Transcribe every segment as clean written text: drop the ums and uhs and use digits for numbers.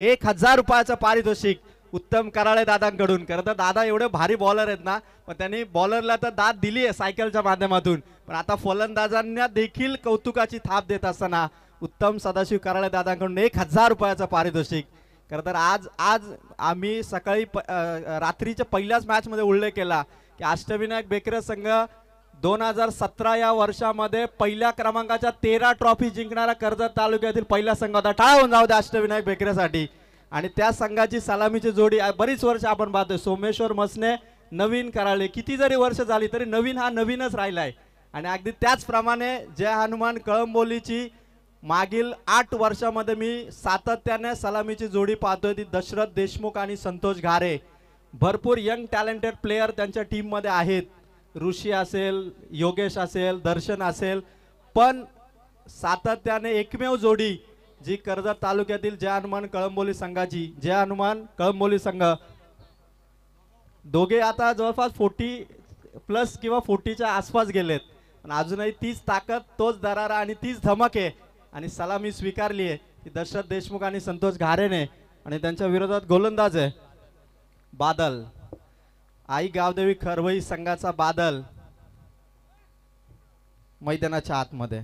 1000 रुपयाचं पारितोषिक उत्तम कराळे दादांकडून. खरं तर दादा एवढे भारी बॉलर आहेत ना, पण त्यांनी बॉलरला तर दाद दिली आहे सायकलच्या माध्यमातून, पण आता फलंदाजांना देखील कौतुकाची थाप देत असताना उत्तम सदाशिव कराळे दादांकडून 1000 रुपयाचं पारितोषिक. खरं तर आज आम्ही सकाळी रात्रीच्या पहिल्याच मॅच मध्ये उल्लेख केला की अष्टविनायक बेकरे संघ 2017 या वर्षामध्ये पहिल्या क्रमांकाच्या 13 ट्रॉफी जिंकणारा कर्जत तालुक्यातील पहिला संघ होता. टाळा होऊन जाऊ द्या अष्टविनायक बेकरेसाठी. आणि त्या संघाची सलामीची जोडी बरीच वर्ष आपण पाहतोय. सोमेश्वर मसने, नवीन कराळे, किती जरी वर्ष झाली तरी नवीन हा नवीनच राहिलाय. आणि अगदी त्याचप्रमाणे जय हनुमान कळंबोलीची मागील 8 वर्षामध्ये मी सातत्याने सलामीची जोडी पाहतोय ती दशरथ देशमुख आणि संतोष घारे. भरपूर यंग टॅलेंटेड प्लेयर त्यांच्या टीम मध्ये आहेत. ऋषी असेल, योगेश असेल, दर्शन असेल, पण सातत्याने एकमेव जोडी जी कर्जत तालुक्यातील जय हनुमान कळंबोली संघाची, जय हनुमान कळंबोली संघ दोघे आता जवळपास 40+ किंवा 40च्या आसपास गेलेत, पण अजूनही तीच ताकद, तोच दरारा आणि तीच धमक आहे. आणि सलामी स्वीकारली आहे ती दशरथ देशमुख आणि संतोष घारेने. आणि त्यांच्या विरोधात गोलंदाज आहे बादल, आई गावदेवी खरवई संघाचा बादल मैदानाच्या आतमध्ये.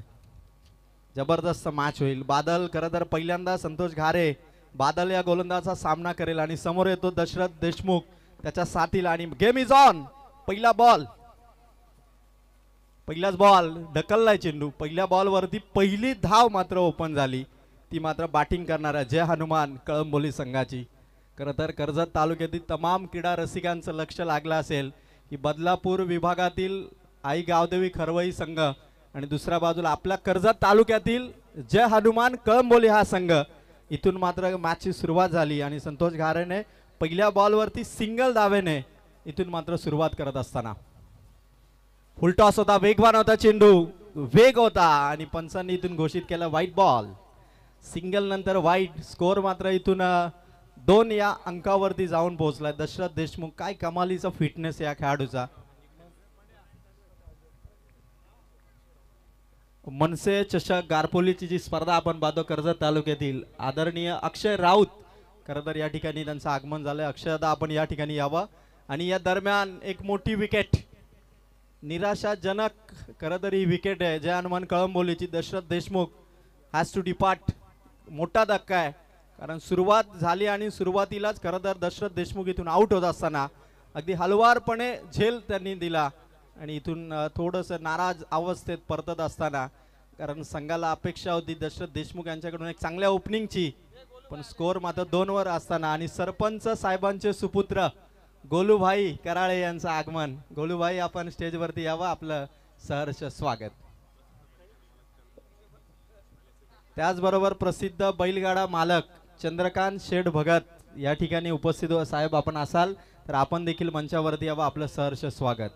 जबरदस्त मॅच होईल. बादल खरं तर पहिल्यांदा संतोष घारे बादल या गोलंदाजाचा सामना करेल आणि समोर येतो दशरथ देशमुख त्याच्या साथीला. आणि गेम इज ऑन. पहिला बॉल, पहिलाच बॉल ढकललाय चेंडू. पहिल्या बॉल वरती पहिली धाव मात्र ओपन झाली, ती मात्र बॅटिंग करणाऱ्या जय हनुमान कळंबोली संघाची. खरं तर कर्जत तालुक्यातील तमाम क्रीडा रसिकांचं लक्ष लागलं असेल की बदलापूर विभागातील आई गावदेवी खरवई संघ आणि दुसऱ्या बाजूला आपल्या कर्जत तालुक्यातील जय हनुमान कळंबोली हा संघ. इथून मात्र मॅचची सुरुवात झाली आणि संतोष घारेने पहिल्या बॉलवरती सिंगल धावेने इथून मात्र सुरुवात करत असताना फुलटॉस होता, वेगवान होता चेंडू, वेग होता आणि पंचांनी इथून घोषित केला व्हाईट बॉल. सिंगल नंतर व्हाईट. स्कोर मात्र इथून 2 या अंकावरती जाऊन पोहोचलाय. दशरथ देशमुख, काय कमालीचा फिटनेस या खेळाडूचा. मनसे चषक गारपोलीची जी स्पर्धा आपण पाहतो कर्जत तालुक्यातील, आदरणीय अक्षय राऊत खरं तर या ठिकाणी त्यांचं आगमन झालंय. अक्षयदा आपण या ठिकाणी यावं. आणि या दरम्यान एक मोठी विकेट, निराशाजनक खरं तर ही विकेट आहे जय हनुमान कळंबोलीची. Dasharath Deshmukh has to depart. मोठा धक्का आहे, कारण सुरुवात झाली आणि सुरुवातीलाच खरं तर दशरथ देशमुख इथून आउट होत असताना अगदी हलवारपणे झेल त्यांनी दिला आणि इथून थोडंसं नाराज अवस्थेत परतत असताना, कारण संघाला अपेक्षा होती दशरथ देशमुख यांच्याकडून एक चांगल्या ओपनिंगची, पण स्कोर मात्र 2 वर असताना आणि सरपंच साहेबांचे सुपुत्र गोलूभाई कराळे यांचं आगमन. गोलूभाई आपण स्टेजवरती यावं, आपलं सहर्ष स्वागत. त्याचबरोबर प्रसिद्ध बैलगाडा मालक चंद्रकांत शेठ भगत या ठिकाणी उपस्थित साहेब आपण असाल तर आपण देखील मंचावरती यावं, आपलं सहर्ष स्वागत.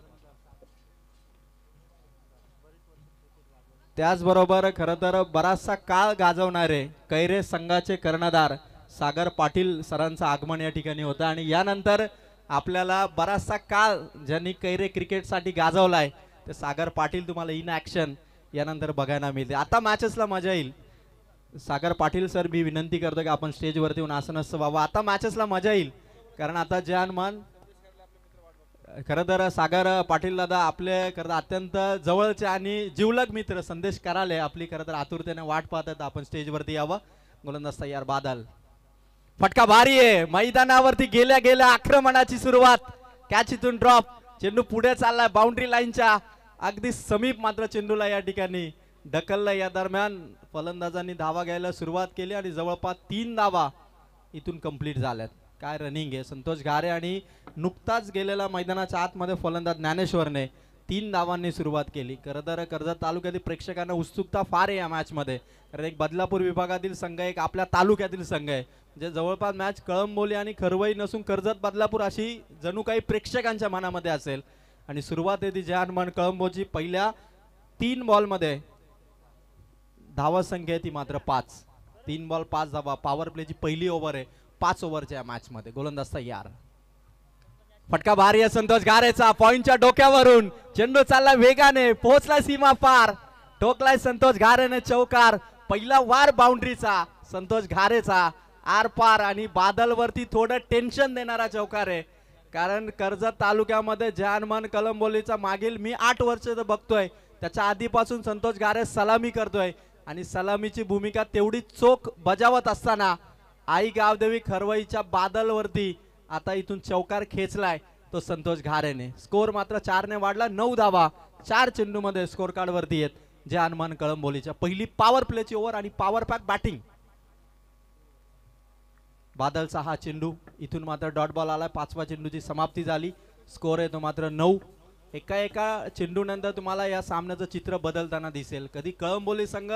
त्याचबरोबर खरं तर बराचसा काळ गाजवणारे कैरे संघाचे कर्णधार सागर पाटील सरांचं आगमन या ठिकाणी होतं. आणि यानंतर आपल्याला बराचसा काळ ज्यांनी कैरे क्रिकेटसाठी गाजवलाय ते सागर पाटील तुम्हाला इन ॲक्शन यानंतर बघायला मिळते. आता मॅचेसला मजा येईल. सागर पाटील सर, मी विनंती करतो की आपण स्टेजवरती येऊन आसनस्थ व्हावं. आता मॅचेसला मजा येईल, कारण आता जय हनुमान खरं तर सागर पाटील दादा आपले खरं अत्यंत जवळचे आणि जिवलग मित्र संदेश कराले आपली खरं तर आतुरतेने वाट पाहतात. आपण स्टेजवरती यावं. गोलंदाज तयार, बादल, फटका भारी आहे. मैदानावरती गेल्या गेल्या आक्रमणाची सुरुवात. कॅच इथून ड्रॉप. चेंडू पुढे चाललाय बाउंड्री लाईनच्या अगदी समीप, मात्र चेंडूला या ठिकाणी ढकललं. या दरम्यान फलंदाजांनी धावा घ्यायला सुरुवात केली आणि जवळपास 3 धावा इथून कंप्लीट झाल्यात. काय रनिंग आहे संतोष घारे. आणि नुकताच गेलेला मैदानाच्या आतमध्ये फलंदाज ज्ञानेश्वरने 3 धावांनी सुरुवात केली. खरं तर कर्जत तालुक्यातील प्रेक्षकांना उत्सुकता फार आहे या मॅच मध्ये, कारण एक बदलापूर विभागातील संघ, एक आपल्या तालुक्यातील संघ आहे. म्हणजे जवळपास मॅच कळंबोली आणि खरवई नसून कर्जत बदलापूर अशी जणू काही प्रेक्षकांच्या मनामध्ये असेल. आणि सुरुवात आहे ती जय हनुमान कळंबोची. पहिल्या 3 बॉलमध्ये धावा संख्या आहे ती मात्र 5. 3 बॉल 5 धावा. पॉवर प्लेची पहिली ओव्हर आहे 5 ओव्हरच्या मॅच मध्ये. गोलंदाज तयार. फटका भारी आहे संतोष घारेचा. पॉइंटच्या डोक्यावरून चेंडू चालला वेगाने, पोहोचला सीमा पार, ठोकलाय संतोष घारेने चौकार. पहिला वार बाउंड्रीचा संतोष घारेचा आरपार आणि बादलवरती थोडं टेन्शन देणारा चौकार आहे. कारण कर्जत तालुक्यामध्ये जानमान कळंबोलीचा मागील मी 8 वर्ष बघतोय, त्याच्या आधीपासून संतोष गारे सलामी करतोय आणि सलामीची भूमिका तेवढी चोख बजावत असताना आई गावदेवी खरवईच्या बादलवरती आता इथून चौकार खेचलाय तो संतोष घारेने. स्कोर मात्र 4 ने वाढला. 9 धावा 4 चेंडू मध्ये स्कोर कार्ड वरती आहेत जानमान कळंबोलीच्या. पहिली पॉवर प्लेची ओव्हर आणि पॉवर पॅक बॅटिंग. बादलचा हा चेंडू इथून मात्र डॉट बॉल आला. 5व्या चेंडूची समाप्ती झाली. स्कोर आहे तो मात्र 9. एका चेंडू नंतर तुम्हाला या सामन्याचं चित्र बदलताना दिसेल. कधी कळंबोली संघ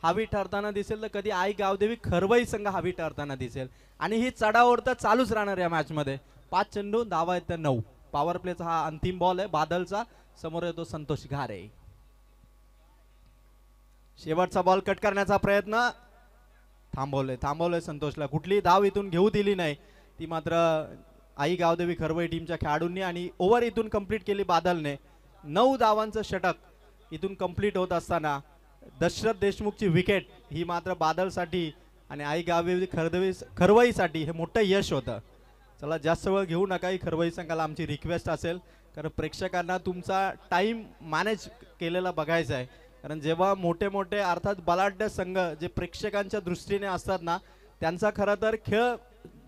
हवी ठरताना दिसेल तर कधी आई गावदेवी खरवई संघ हवी ठरताना दिसेल. आणि ही चढाओढ तर चालूच राहणार या मॅच मध्ये. 5 चेंडू धावा आहेत 9. पॉवर प्लेचा हा अंतिम बॉल आहे बादलचा. समोर येतो संतोष घारे. शेवटचा बॉल कट करण्याचा प्रयत्न थांबवलंय संतोषला. कुठली धाव इथून घेऊ दिली नाही ती मात्र आई गावदेवी खरवई टीमच्या खेळाडूंनी. आणि ओव्हर इथून कंप्लीट केली बादलने. 9 धावांचं षटक इथून कंप्लीट होत असताना दशरथ देशमुखची विकेट ही मात्र बादलसाठी आणि आई गावदेवी खरवईसाठी हे मोठं यश होतं. चला जास्त वेळ घेऊ नका. ही खरवई संघाला आमची रिक्वेस्ट असेल, कारण प्रेक्षकांना तुमचा टाइम मॅनेज केलेला बघायचा आहे. कारण जेव्हा मोठे मोठे अर्थात बलाढ्य संघ जे प्रेक्षकांच्या दृष्टीने असतात ना, त्यांचा खरं तर खेळ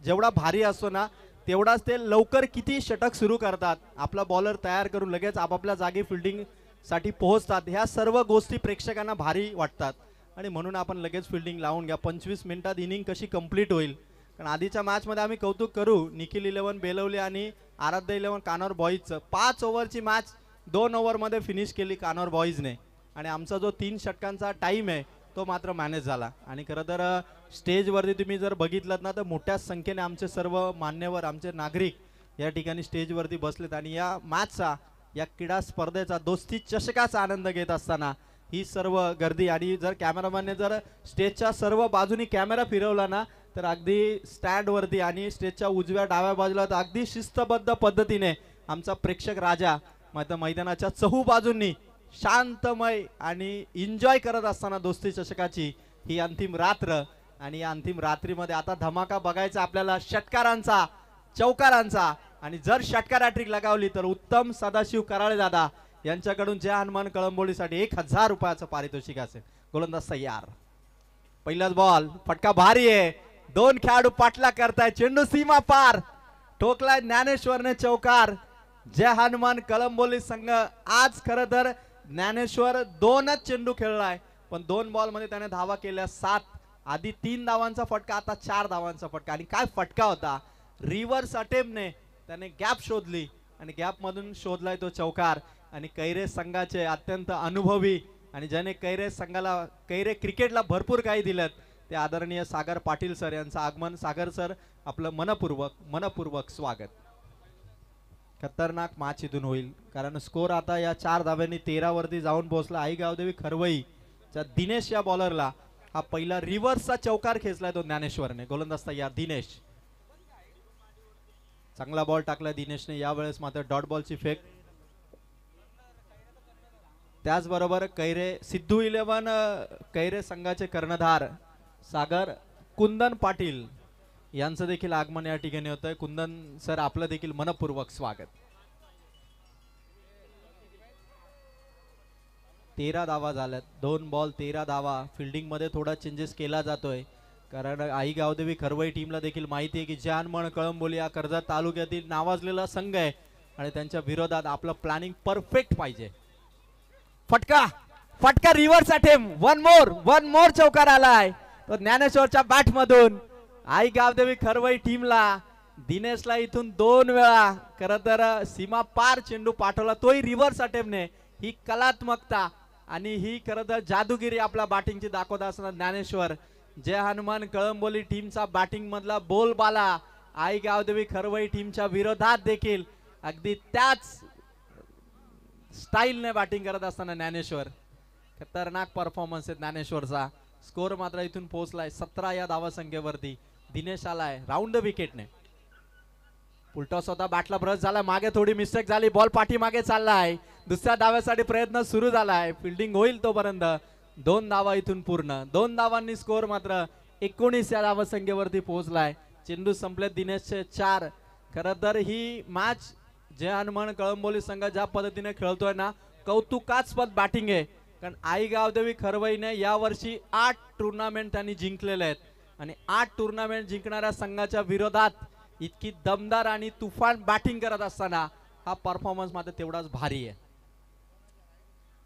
जेवढा भारी असतो ना तेवढाच ते लवकर किती षटक सुरू करतात, आपला बॉलर तयार करून लगेच आपापल्या जागी फिल्डिंग साठी पोहोचतात. ह्या सर्व गोष्टी प्रेक्षकांना भारी वाटतात आणि म्हणून आपण लगेच फिल्डिंग लावून घ्या. 25 मिनिटात इनिंग कशी कंप्लीट होईल. कारण आधीच्या मॅच मध्ये आम्ही कौतुक करू निखिल 11 बेलवली आणि आराध्य 11 कानोर बॉईजचं. 5 ओव्हरची मॅच 2 ओव्हरमध्ये फिनिश केली कानोर बॉईजने. आणि आमचा जो 3 षटकांचा टाइम आहे तो मात्र मॅनेज झाला. आणि खरं तर स्टेजवरती तुम्ही जर बघितलं ना तर मोठ्या संख्येने आमचे सर्व मान्यवर आमचे नागरिक या ठिकाणी स्टेजवरती बसलेत आणि या मॅचचा या क्रीडा स्पर्धेचा दोस्ती चषकाचा आनंद घेत असताना ही सर्व गर्दी. आणि जर कॅमेरामॅनने जर स्टेजच्या सर्व बाजूनी कॅमेरा फिरवला ना तर अगदी स्टँडवरती आणि स्टेजच्या उजव्या डाव्या बाजूला तर अगदी शिस्तबद्ध पद्धतीने आमचा प्रेक्षक राजा मात्र मैदानाच्या चहू बाजूंनी शांतमय आणि एन्जॉय करत असताना दोस्ती चषकाची ही अंतिम रात्र. आणि या अंतिम रात्रीमध्ये आता धमाका बघायचा आपल्याला षटकारांचा चौकारांचा. आणि जर षटकार हॅट्रिक लगावली तर उत्तम सदाशिव कराळे दादा यांच्याकडून जय हनुमान कळंबोलीसाठी 1000 रुपयाचं पारितोषिक असेल. गोलंदाज तयार. पहिलाच बॉल फटका भारी आहे. 2 खेळाडू पाठला करताय. चेंडू सीमा पार ठोकलाय ज्ञानेश्वरने चौकार. जय हनुमान कळंबोली संघ आज खरं तर ज्ञानेश्वर 2च चेंडू खेळलाय पण 2 बॉल मध्ये त्याने धावा केल्या 7. आधी 3 धावांचा फटका आता 4 धावांचा फटका. आणि काय फटका होता. रिव्हर्स अटेम्प्टने त्याने गॅप शोधली आणि गॅप मधून शोधलाय तो चौकार. आणि कैरे संघाचे अत्यंत अनुभवी आणि ज्याने कैरे संघाला कैरे क्रिकेटला भरपूर काही दिलं ते आदरणीय सागर पाटील सर यांचं आगमन. सागर सर आपलं मनपूर्वक स्वागत. खतरनाक मॅच इथून होईल कारण स्कोर आता या 4 धाव्यांनी 13 वरती जाऊन पोहोचला. आई गावदेवी खरवईच्या दिनेश या बॉलरला हा पहिला रिव्हर्सचा चौकार खेचलाय तो ज्ञानेश्वरने. गोलंदाज तयार दिनेश. चांगला बॉल टाकला दिनेशने. यावेळेस मात्र डॉट बॉलची फेक. त्याचबरोबर कैरे सिद्धू 11 कैरे संघाचे कर्णधार सागर कुंदन पाटील यांचं देखील आगमन या ठिकाणी होतंय. कुंदन सर आपलं देखील मनपूर्वक स्वागत. 13 धावा झाल्यात. 2 बॉल 13 धावा. फिल्डिंग मध्ये थोडा चेंजेस केला जातोय कारण आई गावदेवी खरवई टीमला देखील माहिती आहे की जय हनुमान कळंबोली हा कर्जत तालुक्यातील नावाजलेला संघ आहे आणि त्यांच्या विरोधात आपलं प्लॅनिंग परफेक्ट पाहिजे. फटका रिव्हर्स अटेम्प्ट. वन मोर चौकार आलाय तो ज्ञानेश्वरच्या बॅट मधून. आई गावदेवी खरवई टीमला दिनेशला इथून 2 वेळा खरं तर सीमा पार चेंडू पाठवला तोही रिव्हर्स अटेम्प्टने. ही कलात्मकता आणि ही खरं तर जादूगिरी आपल्या बॅटिंगची दाखवत असताना ज्ञानेश्वर जय हनुमान कळंबोली टीमचा बॅटिंग मधला बोलबाला आई गावदेवी खरवई टीमच्या विरोधात देखील अगदी त्याच स्टाईलने बॅटिंग करत असताना ज्ञानेश्वर. खतरनाक परफॉर्मन्स आहे ज्ञानेश्वरचा. स्कोर मात्र इथून पोहोचलाय 17 या धावा संख्येवरती. दिनेश आलाय राऊंड द विकेटने. पुलटॉस होता बॅटला ब्रश झाला. मागे थोडी मिस्टेक झाली. बॉल पाठी मागे चाललाय. दुसऱ्या धाव्यासाठी प्रयत्न सुरू झालाय. फिल्डिंग होईल तोपर्यंत 2 धावा इथून पूर्ण. 2 धावांनी स्कोर मात्र 19 या धावसंख्येवरती पोहोचलाय. चेंडू संपले दिनेशचे 4. खरं तर ही मॅच जे हनुमान कळंबोली संघ ज्या पद्धतीने खेळतोय ना, कौतुकास्पद बॅटिंग आहे. कारण आई गावदेवी खरवईने यावर्षी 8 टुर्नामेंट त्यांनी जिंकलेले आहेत आणि 8 टुर्नामेंट जिंकणाऱ्या संघाच्या विरोधात इतकी दमदार आणि तुफान बॅटिंग करत असताना हा परफॉर्मन्स मात्र तेवढाच भारी आहे.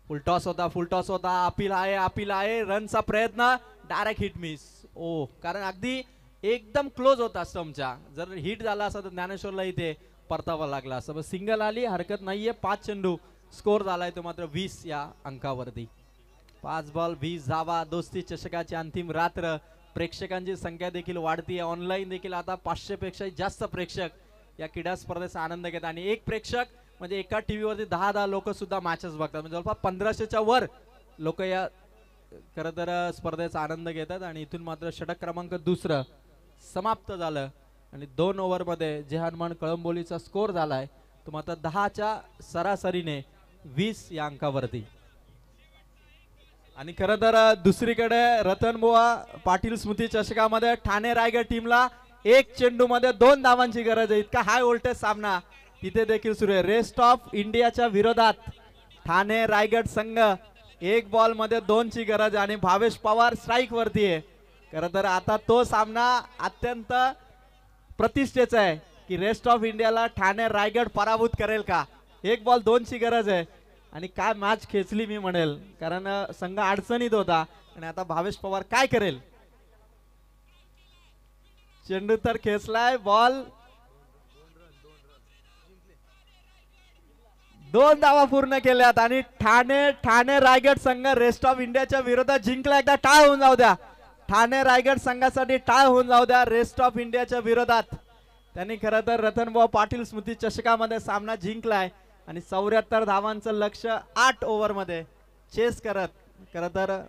फुलटॉस होता, अपील आहे, रनचा प्रयत्न, डायरेक्ट हिट मिस. ओ, कारण अगदी एकदम क्लोज होता स्टंपच्या. जर हिट झाला असता तर ज्ञानेश्वरला इथे परतावा लागला असता. सिंगल आली, हरकत नाहीये. 5 चेंडू स्कोर झालाय तो मात्र 20 या अंकावरती. 5 बॉल 20 धावा. दोस्ती चषकाची अंतिम रात्र. प्रेक्षकांची संख्या देखील वाढती आहे. ऑनलाईन देखील आता 500 पेक्षा जास्त प्रेक्षक या क्रीडा स्पर्धेचा आनंद घेतात आणि एक प्रेक्षक म्हणजे एका टीव्हीवरती 10 लोक सुद्धा मॅचेस बघतात. म्हणजे जवळपास 1500च्या वर लोक या खरं तर स्पर्धेचा आनंद घेतात. आणि इथून मात्र षटक क्रमांक 2 समाप्त झालं आणि 2 ओव्हरमध्ये जे हनुमान कळंबोलीचा स्कोर झालाय तो मात्र 10च्या सरासरीने 20 या अंकावरती. आणि खरं तर दुसरीकडे रतनबुवा पाटील स्मृती चषकामध्ये ठाणे रायगड टीमला 1 चेंडू मध्ये 2 धावांची गरज आहे. इतका हाय व्होल्टेज सामना तिथे देखील सुरू आहे. रेस्ट ऑफ इंडियाच्या विरोधात ठाणे रायगड संघ 1 बॉल मध्ये 2 ची गरज आणि भावेश पवार स्ट्राईक वरती आहे. खरं तर आता तो सामना अत्यंत प्रतिष्ठेचा आहे की रेस्ट ऑफ इंडियाला ठाणे रायगड पराभूत करेल का. 1 बॉल 2 ची गरज आहे आणि काय मॅच खेचली मी म्हणेल. कारण संघ अडचणीत होता आणि आता भावेश पवार काय करेल. चेंडू तर खेचलाय, बॉल 2 धावा पूर्ण केल्यात आणि ठाणे रायगड संघ रेस्ट ऑफ इंडियाच्या विरोधात जिंकला. एकदा टाळ होऊन जाऊ द्या. ठाणे रायगड संघासाठी टाळ होऊन जाऊ द्या. रेस्ट ऑफ इंडियाच्या विरोधात त्यांनी खरं तर रतनबुवा पाटील स्मृती चषकामध्ये सामना जिंकलाय आणि 74 धावांचं लक्ष्य 8 ओव्हरमध्ये चेस करत खरं तर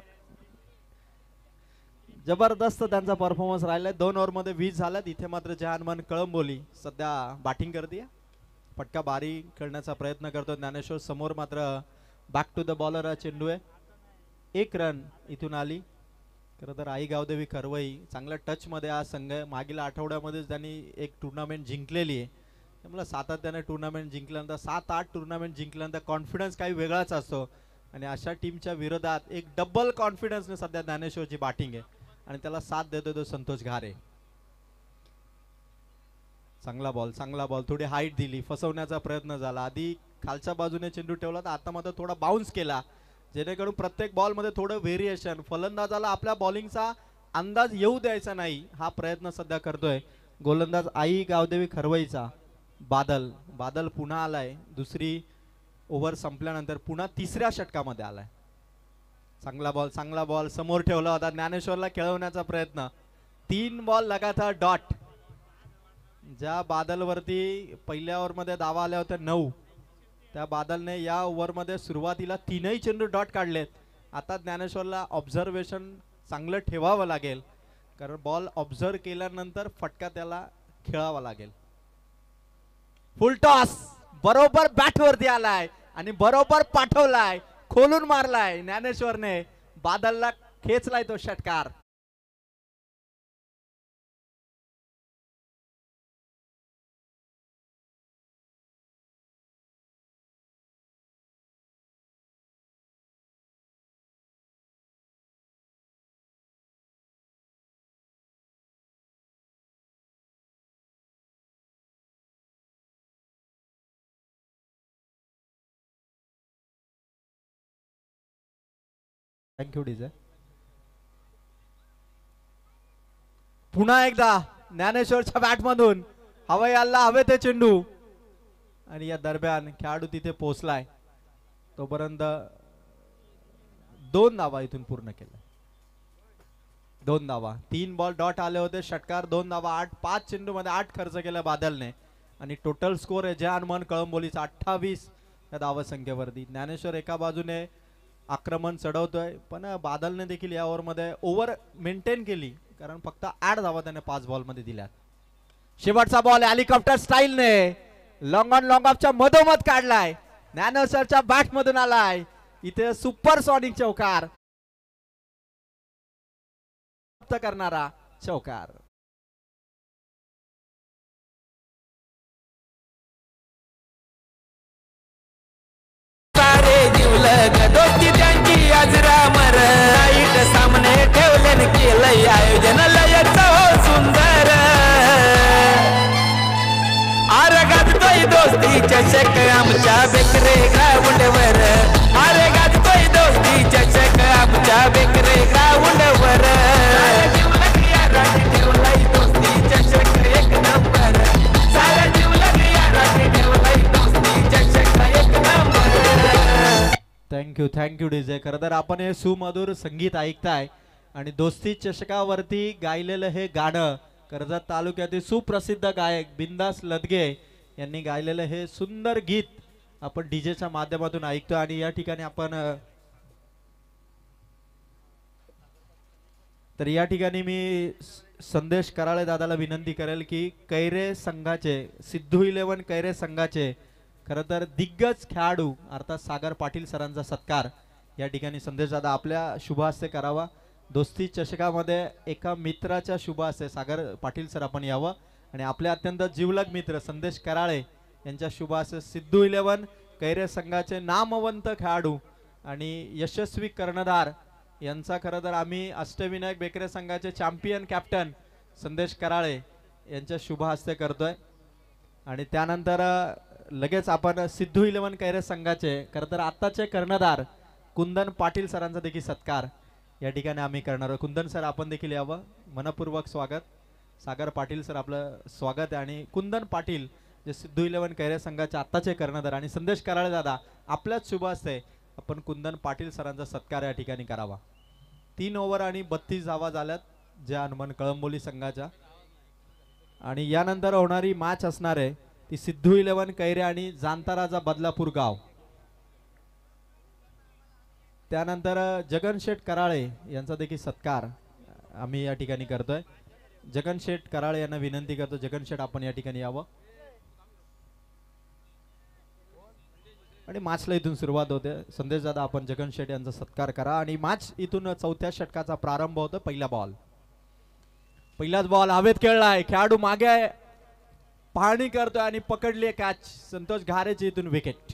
जबरदस्त त्यांचा परफॉर्मन्स राहिलाय. 2 ओव्हरमध्ये 20 झाल्यात. इथे मात्र जे हनुमान कळंबोली सध्या बॅटिंग करते. फटका बारी खेळण्याचा प्रयत्न करतो ज्ञानेश्वर. समोर मात्र बॅक टू द बॉलर चेंडू आहे. 1 रन इथून आली. खरं तर आई गावदेवी खरवई चांगल्या टच मध्ये हा संघ. मागील आठवड्यामध्येच त्यांनी एक टुर्नामेंट जिंकलेली आहे. त्यामुळे सातत्याने टुर्नामेंट जिंकल्यानंतर 7-8 टुर्नामेंट जिंकल्यानंतर कॉन्फिडन्स काही वेगळाच असतो आणि अशा टीमच्या विरोधात एक डबल कॉन्फिडन्सने सध्या ज्ञानेश्वरची बॅटिंग आहे आणि त्याला साथ देतो तो संतोष घारे. चांगला बॉल थोडी हाईट दिली, फसवण्याचा प्रयत्न झाला. आधी खालच्या बाजूने चेंडू ठेवला तर आता मात्र थोडा बाउन्स केला जेणेकरून प्रत्येक बॉल मध्ये थोडं व्हेरिएशन, फलंदाजाला आपल्या बॉलिंगचा अंदाज येऊ द्यायचा नाही हा प्रयत्न सध्या करतोय गोलंदाज आई गावदेवी खरवईचा. बादल पुन्हा आलाय. दुसरी ओव्हर संपल्यानंतर पुन्हा 3ऱ्या षटकामध्ये आलाय. चांगला बॉल समोर ठेवला होता. ज्ञानेश्वरला खेळवण्याचा प्रयत्न. 3 बॉल लगातार डॉट. ज्या बादलवरती पहिल्या ओव्हरमध्ये धावा आल्या होत्या 9, त्या बादलने या ओव्हरमध्ये सुरुवातीला 3ही चेंडू डॉट काढलेत. आता ज्ञानेश्वरला ऑब्झर्वेशन चांगलं ठेवावं लागेल कारण बॉल ऑब्झर्व केल्यानंतर फटका त्याला खेळावा लागेल. फुल टॉस बरोबर बॅट वरती आलाय आणि बरोबर पाठवलाय, खोलून मारलाय ज्ञानेश्वरने. बादलला खेचलाय तो षटकार. Thank you DJ. पुन्हा एकदा ज्ञानेश्वरच्या बॅट मधून हवयाला हवे ते चेंडू आणि या दरम्यान खेळाडू तिथे पोहोचलाय. तोपर्यंत 2 धावा इथून पूर्ण केल्या. 2 धावा. 3 बॉल डॉट आले होते. षटकार 2 धावा. 5 चेंडू मध्ये 8 खर्च केला बादलने आणि टोटल स्कोर आहे जय हनुमान कळंबोलीचा 28 या धावा संख्येवरती. ज्ञानेश्वर एका बाजूने आक्रमण चढवतोय पण बादलने देखील या ओव्हरमध्ये ओव्हर मेंटेन केली कारण फक्त 8 धावा त्याने 5 बॉल मध्ये दिल्यात. शेवटचा बॉल हेलिकॉप्टर स्टाईलने लॉंग ऑन लॉंग ऑफच्या मधोमध काढलाय. ज्ञानेश्वरच्या बॅट मधून आलाय. इथे सुपर सॉनिक चौकार. प्राप्त करणारा चौकार. दोस्ती त्यांची आजरा मर नाईट सामने ठेवले केलंय आयोजन लयच हो सुंदर. अरे गाजतोय दोस्ती चषक आमच्या बेकरे ग्राउंडवर. अरे गाजतोय दोस्ती चषक आमच्या बेकरे ग्राउंडवर. ठेवलाय दोस्ती चषक एक नंबर. साऱ्या जीवलग याराने ठेवलाय दोस्ती चषक एक नंबर. Thank you DJ. खरं तर आपण हे सुमधुर संगीत ऐकताय आणि दोस्ती चषकावरती गायलेलं हे गाणं कर्जत तालुक्यातील सुप्रसिद्ध गायक बिंदास लदगे यांनी गायलेलं हे सुंदर गीत आपण डीजेच्या माध्यमातून ऐकतो. आणि या ठिकाणी आपण तर या ठिकाणी मी संदेश कराळे दादाला विनंती करेल की कैरे संघाचे सिद्धू 11 कैरे संघाचे खरं तर दिग्गज खेळाडू अर्थात सागर पाटील सरांचा सत्कार या ठिकाणी संदेश दादा आपल्या शुभ हस्ते करावा. दोस्ती चषकामध्ये एका मित्राच्या शुभ हस्ते सागर पाटील सर आपण यावं आणि आपले अत्यंत जीवलग मित्र संदेश कराळे यांच्या शुभ हस्ते सिद्धू 11 कैरे संघाचे नामवंत खेळाडू आणि यशस्वी कर्णधार यांचा खरं तर आम्ही अष्टविनायक बेकरे संघाचे चॅम्पियन कॅप्टन संदेश कराळे यांच्या शुभ हस्ते करतोय. आणि त्यानंतर लगेच आपण सिद्धू 11 कैरे संघाचे खरं तर आत्ताचे कर्णधार कुंदन पाटील सरांचा देखील सत्कार या ठिकाणी आम्ही करणार आहोत. कुंदन सर आपण देखील यावं. मनपूर्वक स्वागत. सागर पाटील सर आपलं स्वागत आहे. आणि कुंदन पाटील जे सिद्धू 11 कैरे संघाचे आत्ताचे कर्णधार आणि संदेश कराळे दादा आपल्याच शुभ हस्ते आपण कुंदन पाटील सरांचा सत्कार या ठिकाणी करावा. 3 ओव्हर आणि 32 धावा झाल्यात ज्या हनुमान कळंबोली संघाच्या. आणि यानंतर होणारी मॅच असणार आहे ती सिद्धू 11 कैरे आणि जांताराजा बदलापूर गाव. त्यानंतर जगनशेठ कराळे यांचा देखील सत्कार आम्ही या ठिकाणी करतोय. जगनशेठ कराळे यांना विनंती करतो जगनशेठ आपण या ठिकाणी यावं. आणि मॅचला इथून सुरुवात होते. संदेश दादा आपण जगनशेठ यांचा सत्कार करा आणि मॅच इथून 4थ्या षटकाचा प्रारंभ होतो. पहिलाच बॉल हवेत खेळलाय. खेळाडू मागे पाहणी करतोय आणि पकडली कॅच. संतोष घारेची इथून विकेट.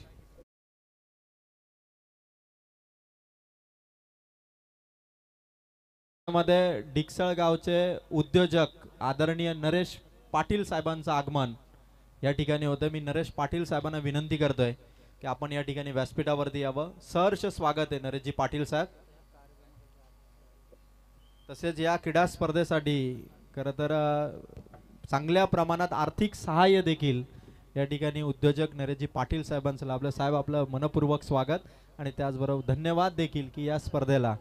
मध्ये डिकसळ गावचे उद्योजक आदरणीय नरेश पाटील साहेबांचं आगमन या ठिकाणी होतं. मी नरेश पाटील साहेबांना विनंती करतोय की आपण या ठिकाणी व्यासपीठावरती यावं. सहर्ष स्वागत आहे नरेशजी पाटील साहेब. तसेच या क्रीडा स्पर्धेसाठी खरं तर चांगल्या प्रमाणात आर्थिक सहाय्य देखील या ठिकाणी उद्योजक नरेशजी पाटील साहेबांचं लाभलं. साहेब आपलं मनपूर्वक स्वागत आणि त्याचबरोबर धन्यवाद देखील की या स्पर्धेला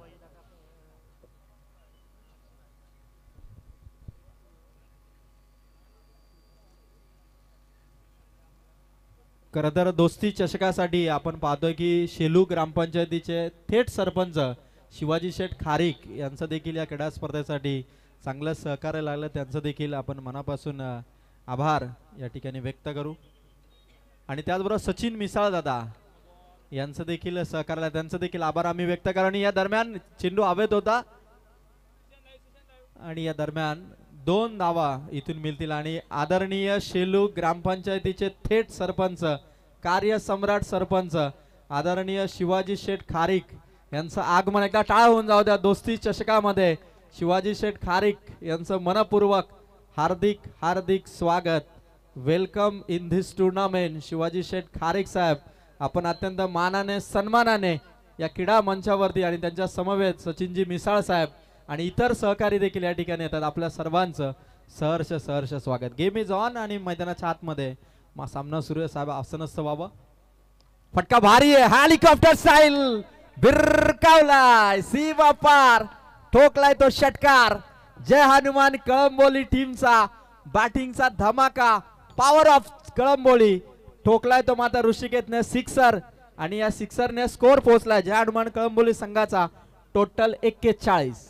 खरं तर दोस्ती चषकासाठी आपण पाहतोय की शेलू ग्रामपंचायतीचे थेट सरपंच शिवाजी शेठ खारीक यांचं देखील या क्रीडा स्पर्धेसाठी चांगलं सहकार्य लागलं. त्यांचं देखील आपण मनापासून आभार या ठिकाणी व्यक्त करू. आणि त्याचबरोबर सचिन मिसाळ दादा यांचं देखील सहकार्य त्यांचं देखील आभार आम्ही व्यक्त करू. आणि या दरम्यान चेंडू हवेत होता आणि या दरम्यान 2 धावा इथून मिळतील. आणि आदरणीय शेलू ग्रामपंचायतीचे थेट सरपंच कार्यसम्राट सरपंच आदरणीय शिवाजी शेठ खारीक यांचं आगमन एकदा टाळ होऊन जाऊ द्या. दोस्ती चषकामध्ये शिवाजी शेठ खारीक यांचं मनपूर्वक हार्दिक हार्दिक स्वागत. Welcome in this tournament Shivaji Sheth Kharik Saheb. आपण अत्यंत मानाने सन्मानाने या क्रीडा मंचावरती आणि त्यांच्या समवेत सचिनजी मिसाळ साहेब आणि इतर सहकारी देखील या ठिकाणी येतात. आपल्या सर्वांचं सहर्ष सहर्ष स्वागत. गेम इज ऑन आणि मैदानाच्या आतमध्ये सामना सुरू आहे. साहेब असं नसतं बाबा. फटका भारी आहे. हेलिकॉप्टर स्टाईल बिरकावलाय सीमा पार ठोकलाय तो षटकार. जय हनुमान कळंबोली टीमचा बॅटिंगचा धमाका. पॉवर ऑफ कळंबोली ठोकलाय तो माता ऋषिकेतने सिक्सर आणि या सिक्सरने स्कोर पोहोचलाय जय हनुमान कळंबोली संघाचा टोटल 41.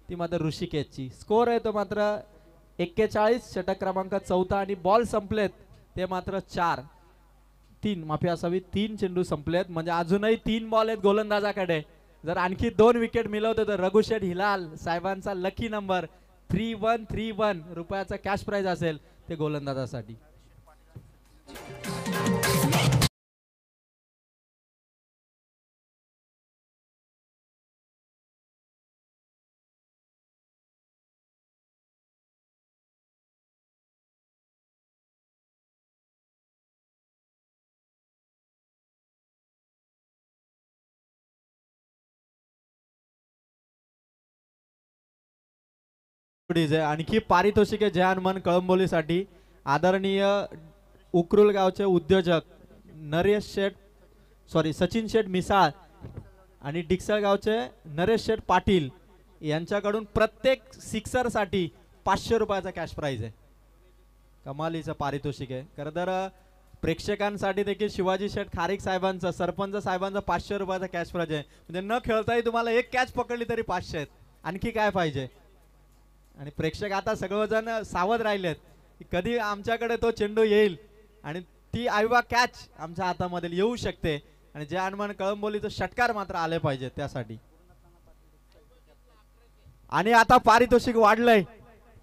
ती मात्र ऋषिकेशची. स्कोर आहे तो मात्र 41. षटक क्रमांक 4 आणि बॉल संपलेत ते मात्र 3 माफी असावी 3 चेंडू संपलेत. म्हणजे अजूनही 3 बॉल आहेत गोलंदाजाकडे. जर आणखी 2 विकेट मिळवते तर रघुशेठ हिलाल साहेबांचा लकी नंबर 3131 रुपयाचा कॅश प्राइज असेल ते गोलंदाजासाठी. आणखी पारितोषिके जय हनुमान कळंबोलीसाठी आदरणीय उकरुल गावचे उद्योजक सचिन शेठ मिसाळ आणि डिक्सळ गावचे नरेश शेठ पाटील यांच्याकडून प्रत्येक सिक्सर साठी 500 रुपयाचा कॅश प्राइज आहे. कमालीचं पारितोषिक आहे. खरं तर प्रेक्षकांसाठी देखील शिवाजी शेठ खारीक साहेबांचं सरपंच साहेबांचा 500 रुपयाचा कॅश प्राइज आहे. म्हणजे न खेळताही तुम्हाला एक कॅच पकडली तरी 500 आहेत. आणखी काय पाहिजे. आणि प्रेक्षक आता सर्वजण सावध राहिलेत की कधी आमच्याकडे तो चेंडू येईल आणि ती आईवा कॅच आमच्या हातामध्ये येऊ शकते. आणि जय हनुमान कळंबोलीचं षटकार मात्र आले पाहिजे त्यासाठी. आणि आता पारितोषिक वाढलंय.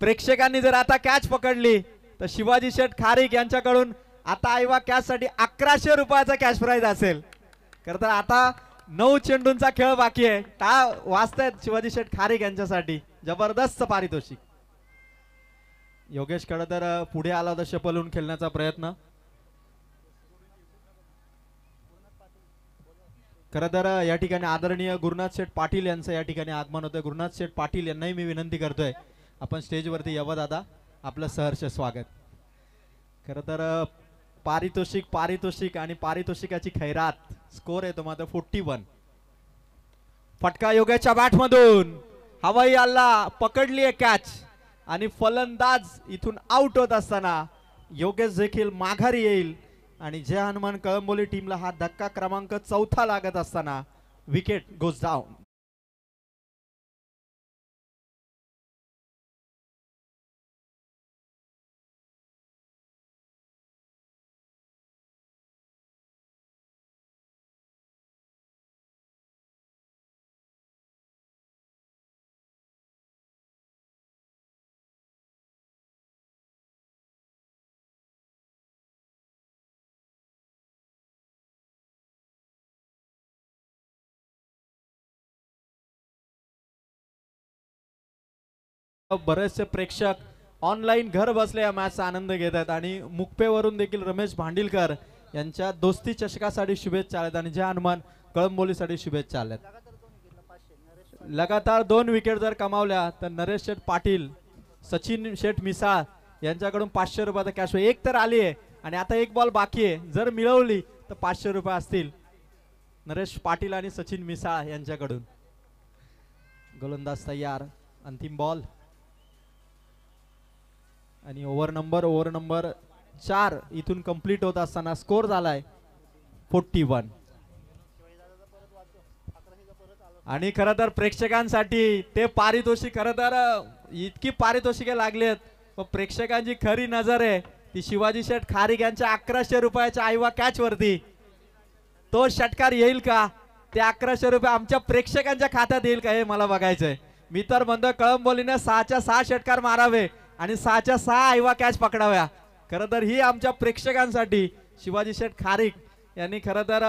प्रेक्षकांनी जर आता कॅच पकडली तर शिवाजी शेठ खारीक यांच्याकडून आता आईवा कॅच साठी 1100 रुपयाचा कॅश प्राइज असेल. खरं तर आता 9 चेंडूंचा खेळ बाकी आहे. टाळ वाजतायत शिवाजी शेठ खारीक यांच्यासाठी. जबरदस्त पारितोषिक. योगेश कडे तर पुढे आला होता शपलून खेळण्याचा प्रयत्न. खरं तर या ठिकाणी आदरणीय गुरुनाथ शेठ पाटील यांचं या ठिकाणी आगमन होतं. गुरुनाथ शेठ पाटील यांनाही मी विनंती करतोय आपण स्टेजवरती यावं दादा. आपलं सहर्ष स्वागत. खरं तर पारितोषिक आणि पारितोषिकाची खैरात. स्कोर आहे तो मात्र 41. फटका योगेशच्या बॅट मधून हवाई हल्ला पकडली आहे कॅच आणि फलंदाज इथून आउट होत असताना योगेश देखील माघारी येईल. आणि जय हनुमान कळंबोली टीमला हा धक्का क्रमांक 4 लागत असताना विकेट गोज डाऊन. बरेचसे प्रेक्षक ऑनलाईन घर बसले या मॅचचा आनंद घेत आहेत. आणि मुक्पेवरून देखील रमेश भांडिलकर यांच्या दोस्ती चषकासाठी शुभेच्छा आल्यात आणि जय हनुमान कळंबोलीसाठी शुभेच्छा आल्यात. लगातार 2 विकेट जर कमावल्या तर नरेश शेठ पाटील सचिन शेठ मिसाळ यांच्याकडून 500 रुपयाचा कॅश. एक तर आली आहे आणि आता एक बॉल बाकी आहे. जर मिळवली तर 500 रुपये असतील नरेश पाटील आणि सचिन मिसाळ यांच्याकडून. गोलंदाज तयार. अंतिम बॉल आणि ओव्हर नंबर 4 इथून कंप्लीट होत असताना स्कोर झालाय 41. आणि खरं तर प्रेक्षकांसाठी ते पारितोषिक खरं तर इतकी पारितोषिके लागलेत. पण प्रेक्षकांची खरी नजर आहे ती शिवाजी शेठ खारीक यांच्या 1100 रुपयाच्या आईवा कॅच वरती. तो षटकार येईल का. ते 1100 रुपये आमच्या प्रेक्षकांच्या खात्यात येईल का हे मला बघायचंय. मी तर म्हणतो कळंबोलीने 6च्या 6 षटकार मारावे आणि 6च्या 6 आईवा कॅच पकडाव्या. खरं तर ही आमच्या प्रेक्षकांसाठी शिवाजी शेठ खारीक यांनी खरं तर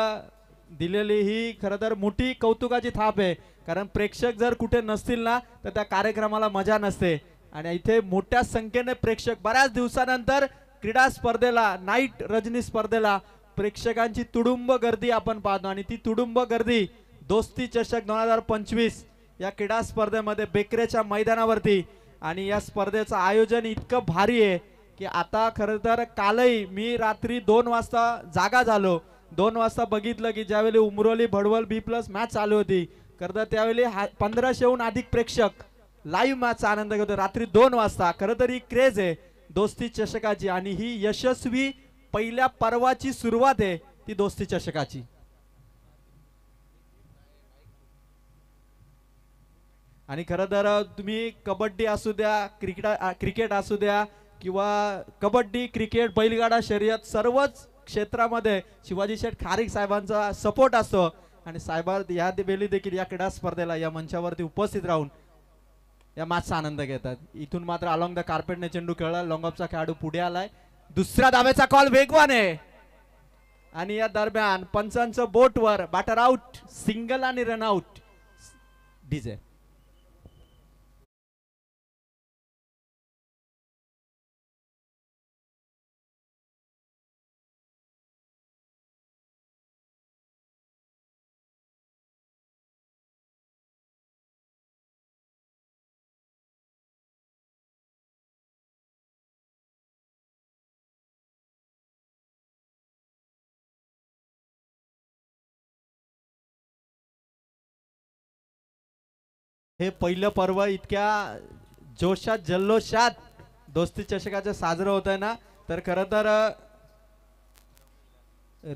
दिलेली ही खरं तर मोठी कौतुकाची थाप आहे. कारण प्रेक्षक जर कुठे नसतील ना तर त्या कार्यक्रमाला मजा नसते. आणि इथे मोठ्या संख्येने प्रेक्षक बऱ्याच दिवसानंतर क्रीडा स्पर्धेला नाईट रजनी स्पर्धेला प्रेक्षकांची तुडुंब गर्दी आपण पाहतो. आणि ती तुडुंब गर्दी दोस्ती चषक 2025 या क्रीडा स्पर्धेमध्ये बेकरेच्या मैदानावरती. आणि या स्पर्धेचं आयोजन इतकं भारी आहे की आता खरं तर कालही मी रात्री 2 वाजता जागा झालो. 2 वाजता बघितलं की ज्यावेळी उमरोली भडवल B+ मॅच चालू होती खरं तर त्यावेळी 1500हून अधिक प्रेक्षक लाईव्ह मॅचचा आनंद घेतो रात्री 2 वाजता. खरं तर ही क्रेज आहे दोस्ती चषकाची आणि ही यशस्वी पहिल्या पर्वाची सुरुवात आहे ती दोस्ती चषकाची. आणि खरं तर तुम्ही कबड्डी असू द्या, क्रिकेट असू द्या किंवा कबड्डी, क्रिकेट, बैलगाडा शर्यत सर्वच क्षेत्रामध्ये शिवाजी शेठ खारीक साहेबांचा सपोर्ट असतो आणि साहेबां या वेळी देखील या क्रीडा स्पर्धेला या मंचावरती उपस्थित राहून या मॅचचा आनंद घेतात. इथून मात्र अलॉंग द कार्पेटने चेंडू खेळला. लॉंगऑफचा खेळाडू पुढे आलाय. दुसऱ्या धावेचा कॉल वेगवान आहे आणि या दरम्यान पंचांचं बोटवर बॅटर आउट, सिंगल आणि रन आउट. डीजे हे पहिलं पर्व इतक्या जोशात जल्लोषात दोस्ती चषकाचं साजरं होत आहे ना, तर खरं तर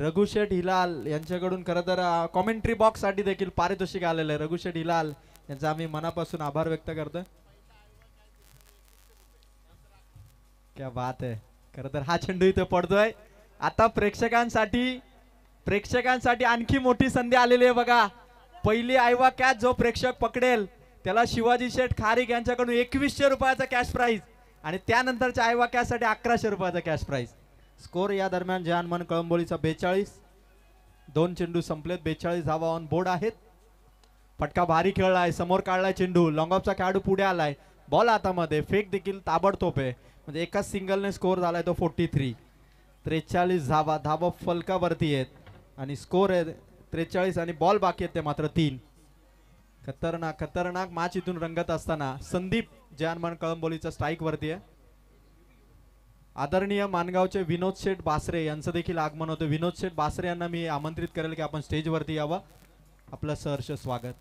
रघुशेठ हिलाल यांच्याकडून खरं तर कॉमेंट्री बॉक्स साठी देखील पारितोषिक आलेलं आहे. रघुशेठ हिलाल यांचा आम्ही मनापासून आभार व्यक्त करतोय. क्या बात आहे. खरं तर हा चेंडू इथे पडतोय. आता प्रेक्षकांसाठी आणखी मोठी संधी आलेली आहे बघा. पहिली आयवा कॅच जो प्रेक्षक पकडेल त्याला शिवाजी शेठ खारीक यांच्याकडून 2100 रुपयाचा कॅश प्राइज आणि त्यानंतरच्या आयवा कॅच साठी 1100 रुपयाचा कॅश प्राइज. स्कोर या दरम्यान जहानमान कळंबोलीचा 42. 2 चेंडू संपलेत. 42 धावा ऑन बोर्ड आहेत. फटका भारी खेळलाय. समोर काढलाय चेंडू. लॉंग ऑफचा खेळाडू पुढे आलाय. बॉल हातामध्ये. फेक देखील ताबडतोब आहे. म्हणजे एकाच सिंगलने स्कोर झालाय तो 43. 43 धावा फलकावरती आहेत आणि स्कोर आहे 43 आणि बॉल बाकी आहेत ते मात्र 3. खतरनाक मॅच इथून रंगत असताना संदीप जहानमान कळंबोलीचा स्ट्राईक वरती आहे. आदरणीय मानगावचे विनोद शेठ बासरे यांचं देखील आगमन होतं. विनोद शेठ बासरे यांना मी आमंत्रित करेल की आपण स्टेजवरती यावं. आपलं सहर्ष स्वागत.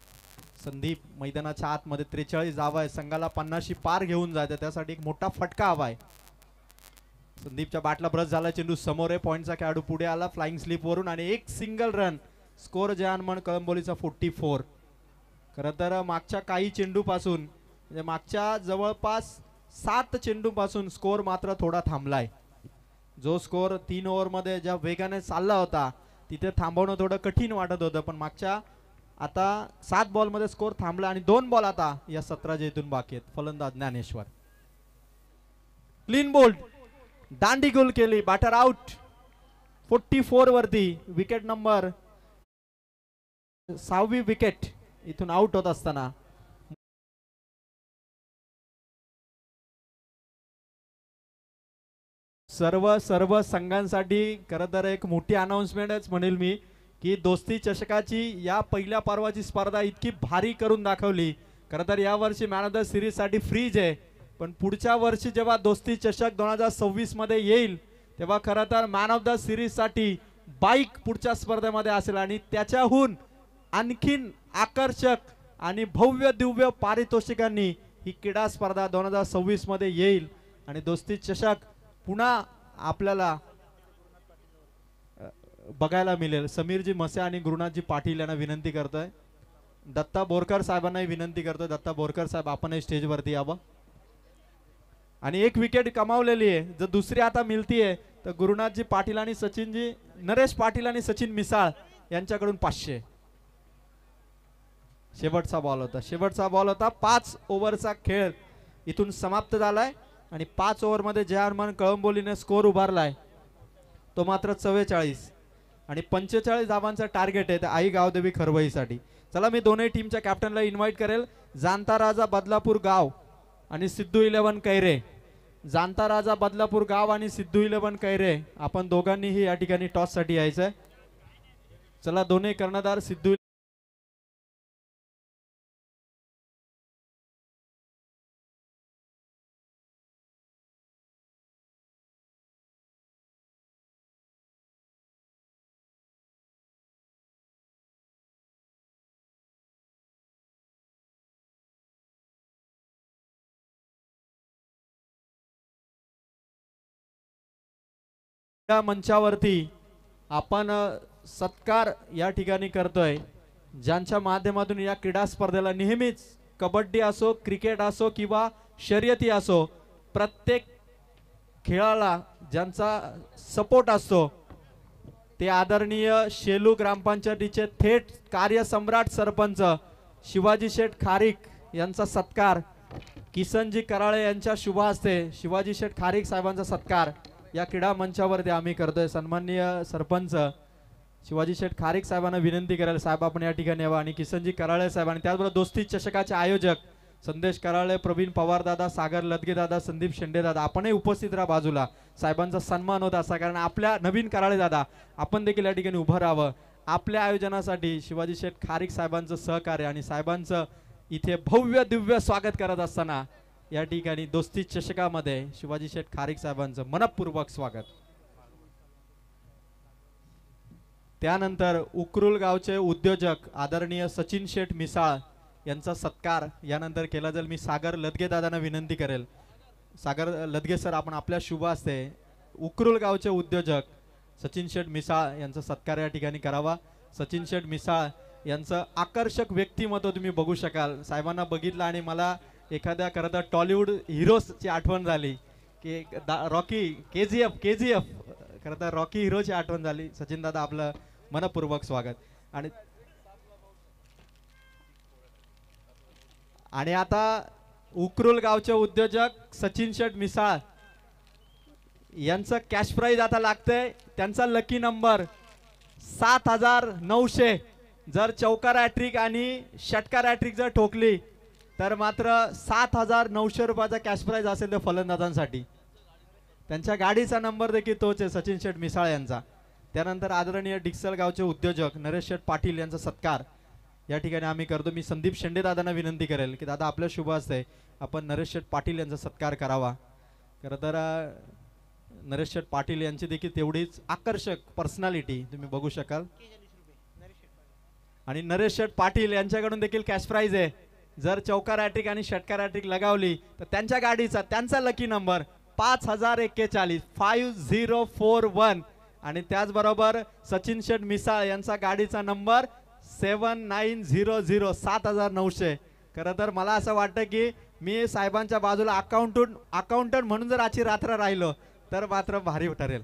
संदीप मैदानाच्या आतमध्ये 43 धावा आहे. संघाला 50 पार घेऊन जायचं, त्यासाठी एक मोठा फटका हवा आहे. संदीपच्या बॅटला ब्रश झाला. चेंडू समोर आहे. पॉइंटचा खेळाडू पुढे आला फ्लाइंग स्लिप वरून आणि एक सिंगल रन. स्कोर जहानमान कळंबोलीचा 44. खरं तर मागच्या काही चेंडू पासून म्हणजे मागच्या जवळपास 7 चेंडू पासून स्कोर मात्र थोडा थांबलाय. जो स्कोर 3 ओव्हरमध्ये ज्या वेगाने चालला होता तिथे थांबवणं थोडं कठीण वाटत होतं, पण मागच्या आता 7 बॉलमध्ये स्कोर थांबला आणि 2 बॉल आता या 17 इथून बाकी आहेत. फलंदाज ज्ञानेश्वर क्लीन बोल्ड दांडी गोल केली. बॅटर आउट 44 वरती. विकेट नंबर 6वी विकेट इथून आउट होत असताना सर्व संघांसाठी खरं तर एक मोठी अनाउन्समेंटच म्हणेल मी की दोस्ती चषकाची या पहिल्या पर्वाची स्पर्धा इतकी भारी करून दाखवली. खरं तर या वर्षी मॅन ऑफ द सिरीज साठी फ्रीज आहे, पण पुढच्या वर्षी जेव्हा दोस्ती चषक 2026 मध्ये येईल तेव्हा खरं तर मॅन ऑफ द सिरीज साठी बाईक पुढच्या स्पर्धेमध्ये असेल आणि त्याच्याहून आणखीन आकर्षक आणि भव्य दिव्य पारितोषिकांनी ही क्रीडा स्पर्धा 2026 मध्ये येईल आणि दोस्ती चषक पुन्हा आपल्याला बघायला मिळेल. समीरजी मसे आणि गुरुनाथजी पाटील यांना विनंती करतोय. दत्ता बोरकर साहेबांनाही विनंती करतोय. दत्ता बोरकर साहेब आपणही स्टेजवरती यावं. आणि एक विकेट कमावलेली आहे. जर दुसरी आता मिळतीये तर गुरुनाथजी पाटील आणि सचिनजी नरेश पाटील आणि सचिन मिसाळ यांच्याकडून 500. शेवटचा बॉल होता. 5 ओव्हरचा खेळ इथून समाप्त झालाय आणि 5 ओव्हरमध्ये जहानमान कळंबोलीने स्कोर उभारलाय तो मात्र 44 आणि 45 धावांचा टार्गेट आहे आई गावदेवी खरवईसाठी. चला मी दोन्ही टीमच्या कॅप्टनला इन्व्हाइट करेल. जाणता राजा बदलापूर गाव आणि सिद्धू 11 कैरे. जाणता राजा बदलापूर गाव आणि सिद्धू 11 कैरे आपण दोघांनीही या ठिकाणी टॉस साठी यायचंय. चला दोन्ही कर्णधार सिद्धू या मंचावरती आपण सत्कार या ठिकाणी करतोय ज्यांच्या माध्यमातून या क्रीडा स्पर्धेला नेहमीच कबड्डी असो, क्रिकेट असो किंवा शर्यती असो, प्रत्येक खेळाला ज्यांचा सपोर्ट असतो ते आदरणीय शेलू ग्रामपंचायतीचे थेट कार्यसम्राट सरपंच शिवाजी शेठ खारीक यांचा सत्कार, किसनजी कराळे यांच्या शुभ हस्ते शिवाजी शेठ खारीक साहेबांचा सत्कार या क्रीडा मंचावरती आम्ही करतोय. सन्माननीय सरपंच शिवाजी शेठ खारीक साहेबांना विनंती करायला, साहेब आपण या ठिकाणी यावं. आणि किसनजी कराळे साहेब आणि त्याचबरोबर दोस्ती चषकाचे आयोजक संदेश कराळे, प्रवीण पवार दादा, सागर लदगे दादा, संदीप शेंडे दादा, आपणही उपस्थित राहा बाजूला. साहेबांचा सन्मान होत असा, कारण आपल्या नवीन कराळे दादा आपण देखील या ठिकाणी उभं राहावं. आपल्या आयोजनासाठी शिवाजी शेठ खारीक साहेबांचं सहकार्य आणि साहेबांचं इथे भव्य दिव्य स्वागत करत असताना या ठिकाणी दोस्ती चषकामध्ये शिवाजी शेठ खारीक साहेबांचं मनपूर्वक स्वागत. त्यानंतर उकरुल गावचे उद्योजक आदरणीय सचिन शेठ मिसाळ यांचा सत्कार यानंतर केला जाईल. मी सागर लदगे दादांना विनंती करेल, सागर लदगे सर आपण आपल्या शुभ हस्ते उकरुल गावचे उद्योजक सचिन शेठ मिसाळ यांचा सत्कार या ठिकाणी करावा. सचिन शेठ मिसाळ यांचं आकर्षक व्यक्तिमत्व तुम्ही बघू शकाल. साहेबांना बघितलं आणि मला एखाद्या खरं तर टॉलिवूड हिरोची आठवण झाली की रॉकी केजीएफ खरं तर रॉकी हिरोची आठवण झाली. सचिन दादा आपलं मनपूर्वक स्वागत. आणि आता उकरुल गावचे उद्योजक सचिन शेठ मिसाळ यांचं कॅश प्राइज आता लागतंय. त्यांचा लकी नंबर 7900. जर चौकार हॅट्रिक आणि षटकार हॅट्रिक जर ठोकली तर मात्र 7900 रुपयाचा कॅश प्राइज असेल त्या फलंदाजांसाठी. त्यांच्या गाडीचा नंबर देखील तोच आहे, सचिन शेठ मिसाळ यांचा. त्यानंतर आदरणीय डिक्सल गावचे उद्योजक नरेश शेठ पाटील यांचा सत्कार या ठिकाणी आम्ही करतो. मी संदीप शेंडे दादांना विनंती करेल की दादा आपल्या शुभ हस्ते आपण नरेश शेठ पाटील यांचा सत्कार करावा. खरं तर नरेश शेठ पाटील यांची देखील तेवढीच आकर्षक पर्सनॅलिटी तुम्ही बघू शकाल. आणि नरेश शेठ पाटील यांच्याकडून देखील कॅश प्राइज आहे. जर चौकार हॅट्रिक आणि षटकार हॅट्रिक लगावली तर त्यांच्या गाडीचा त्यांचा लकी नंबर 5041 5041. आणि त्याचबरोबर सचिन शेठ मिसाळ यांचा गाडीचा नंबर 7900 7900. खरं तर मला असं वाटतं की मी साहेबांच्या बाजूला अकाउंटंट म्हणून जर आजची रात्र राहिलो तर मात्र भारी ठरेल.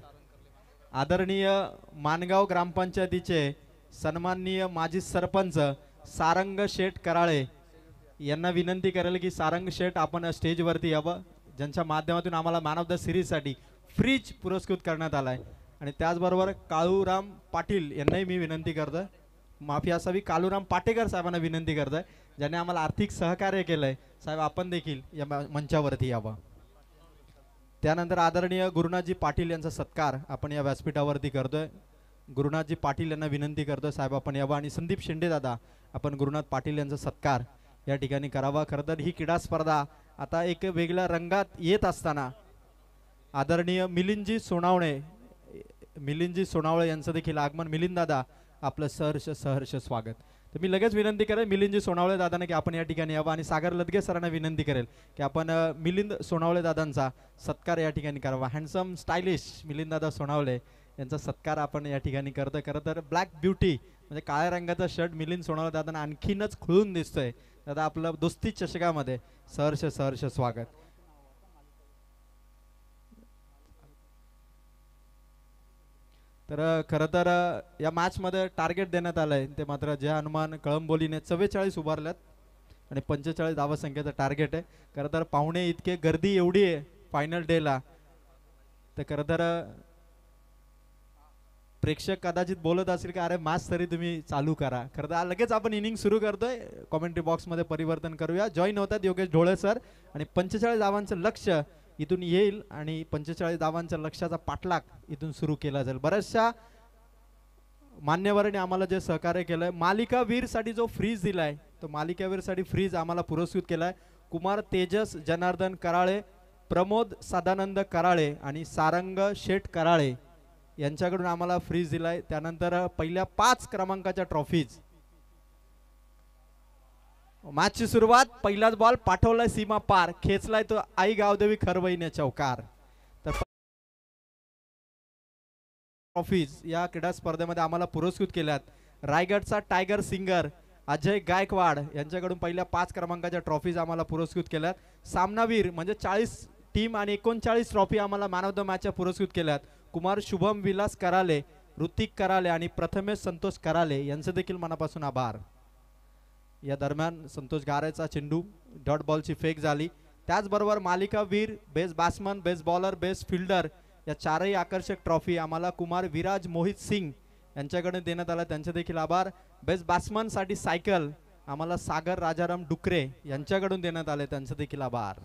आदरणीय मानगाव ग्रामपंचायतीचे सन्माननीय माजी सरपंच सारंग शेठ कराळे यांना विनंती करेल की सारंग शेठ आपण स्टेजवरती यावं, ज्यांच्या माध्यमातून आम्हाला मॅन ऑफ द सिरीजसाठी फ्रीज पुरस्कृत करण्यात आलाय. आणि त्याचबरोबर काळूराम पाटील यांनाही मी विनंती करतोय, माफी असावी, कालूराम पाटेकर साहेबांना विनंती करतोय ज्यांनी आम्हाला आर्थिक सहकार्य केलंय. साहेब आपण देखील या मंचावरती यावं. त्यानंतर आदरणीय गुरुनाथजी पाटील यांचा सत्कार आपण या व्यासपीठावरती करतोय. गुरुनाथजी पाटील यांना विनंती करतोय साहेब आपण यावं. आणि संदीप शेंडे दादा आपण गुरुनाथ पाटील यांचा सत्कार या ठिकाणी करावा. खरं तर ही क्रीडा स्पर्धा आता एक वेगळ्या रंगात येत असताना आदरणीय मिलिंदजी सोनावळे यांचं देखील आगमन. मिलिंद दादा आपलं सहर्ष स्वागत. तर मी लगेच विनंती करेल मिलिंदजी सोनावळे दादांना की आपण या ठिकाणी यावं. आणि सागर लदगे सरांना विनंती करेल की आपण मिलिंद सोनावळे दादांचा सत्कार या ठिकाणी करावा. हँडसम स्टायलिश मिलिंद दादा सोनावळे यांचा सत्कार आपण या ठिकाणी करतोय. खरं तर ब्लॅक ब्युटी म्हणजे काळ्या रंगाचा शर्ट मिलिंद सोनावळे दादांना आणखीनच खुळून दिसतोय. दादा आपलं दोस्ती चषकामध्ये सहर्ष स्वागत. तर खरं तर या मॅच मध्ये टार्गेट देण्यात आलंय ते मात्र जय हनुमान कळंबोलीने 44 उभारल्यात आणि 45 धावा संख्येचं टार्गेट आहे. खरं तर पाहुणे इतके गर्दी एवढी आहे फायनल डेला, तर खरं तर प्रेक्षक कदाचित बोलत असेल की अरे मॅच तरी तुम्ही चालू करा. खरं तर लगेच आपण इनिंग सुरू करतोय. कॉमेंट्री बॉक्समध्ये परिवर्तन करूया. जॉईन होतात योगेश ढोळे सर. आणि 45 धावांचं लक्ष इथून येईल आणि 45 धावांच्या लक्ष्याचा पाठलाग इथून सुरू केला जाईल. बऱ्याचशा मान्यवरांनी आम्हाला जे सहकार्य केलंय, मालिकावीर साठी जो फ्रीज दिलाय तो मालिकावीर साठी फ्रीज आम्हाला पुरस्कृत केलाय. कुमार तेजस जनार्दन कराळे, प्रमोद सदानंद कराळे आणि सारंग शेठ कराळे यांच्याकडून आम्हाला फ्रीज दिलाय. त्यानंतर पहिल्या 5 क्रमांकाच्या ट्रॉफीज. मॅचची सुरुवात, पहिलाच बॉल पाठवलाय सीमा पार, खेचलाय तो आई गावदेवी खरवईने चौकार. तर ट्रॉफीज या क्रीडा स्पर्धेमध्ये आम्हाला पुरस्कृत केल्यात रायगडचा टायगर सिंगर अजय गायकवाड यांच्याकडून पहिल्या 5 क्रमांकाच्या ट्रॉफीज आम्हाला पुरस्कृत केल्यात. सामनावीर म्हणजे 40 टीम आणि 39 ट्रॉफी आम्हाला मॅन ऑफ द मॅचच्या पुरस्कृत केल्यात. कुमार शुभम विलास कराले, ऋतिक कराले आणि प्रथमेश संतोष कराले यांचे देखील मनापासून आभार. या दरम्यान संतोष गारेचा चेंडू डॉट बॉलची फेक झाली. त्याचबरोबर मालिकावीर, best batsman, best bowler, best fielder या चारही आकर्षक ट्रॉफी आम्हाला कुमार विराज मोहित सिंग यांच्याकडे देण्यात आला, त्यांचे देखील आभार. बेस्ट बॅट्समन साठी सायकल आम्हाला सागर राजाराम डुकरे यांच्याकडून देण्यात आले, त्यांचे देखील आभार.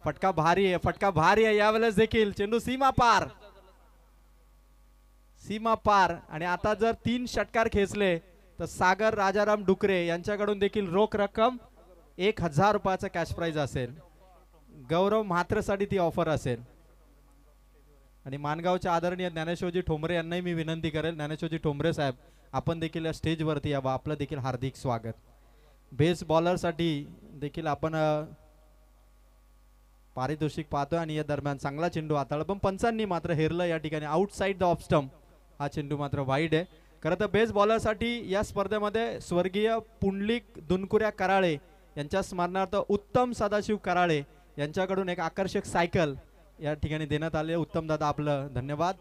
फटका भारी आहे, फटका भारी आहे यावेळेस देखील. चेंडू सीमा पार, सीमा पार. आणि आता जर 3 षटकार खेचले तर सागर राजाराम डुकरे यांच्याकडून देखील रोख रक्कम 1000 रुपयाचा कॅश प्राइज असेल. गौरव म्हात्रेसाठी ती ऑफर असेल. आणि मानगावच्या आदरणीय ज्ञानेश्वरजी ठोंबरे यांनाही मी विनंती करेल, ज्ञानेश्वरजी ठोंबरे साहेब आपण देखील या स्टेजवरती यावं, आपलं देखील हार्दिक स्वागत. बेस्ट बॉलरसाठी देखील आपण पारितोषिक पाहतोय. आणि या दरम्यान चांगला चेंडू हाताळला, पण पंचांनी मात्र हेरलं या ठिकाणी. आउटसाइड द ऑफ स्टंप हा चेंडू मात्र वाईड आहे. खरं तर बेस्ट बॉलरसाठी या स्पर्धेमध्ये स्वर्गीय पुंडलिक दुनकुऱ्या कराळे यांच्या स्मरणार्थ उत्तम सदाशिव कराळे यांच्याकडून एक आकर्षक सायकल या ठिकाणी देण्यात आले. उत्तम दादा आपलं धन्यवाद.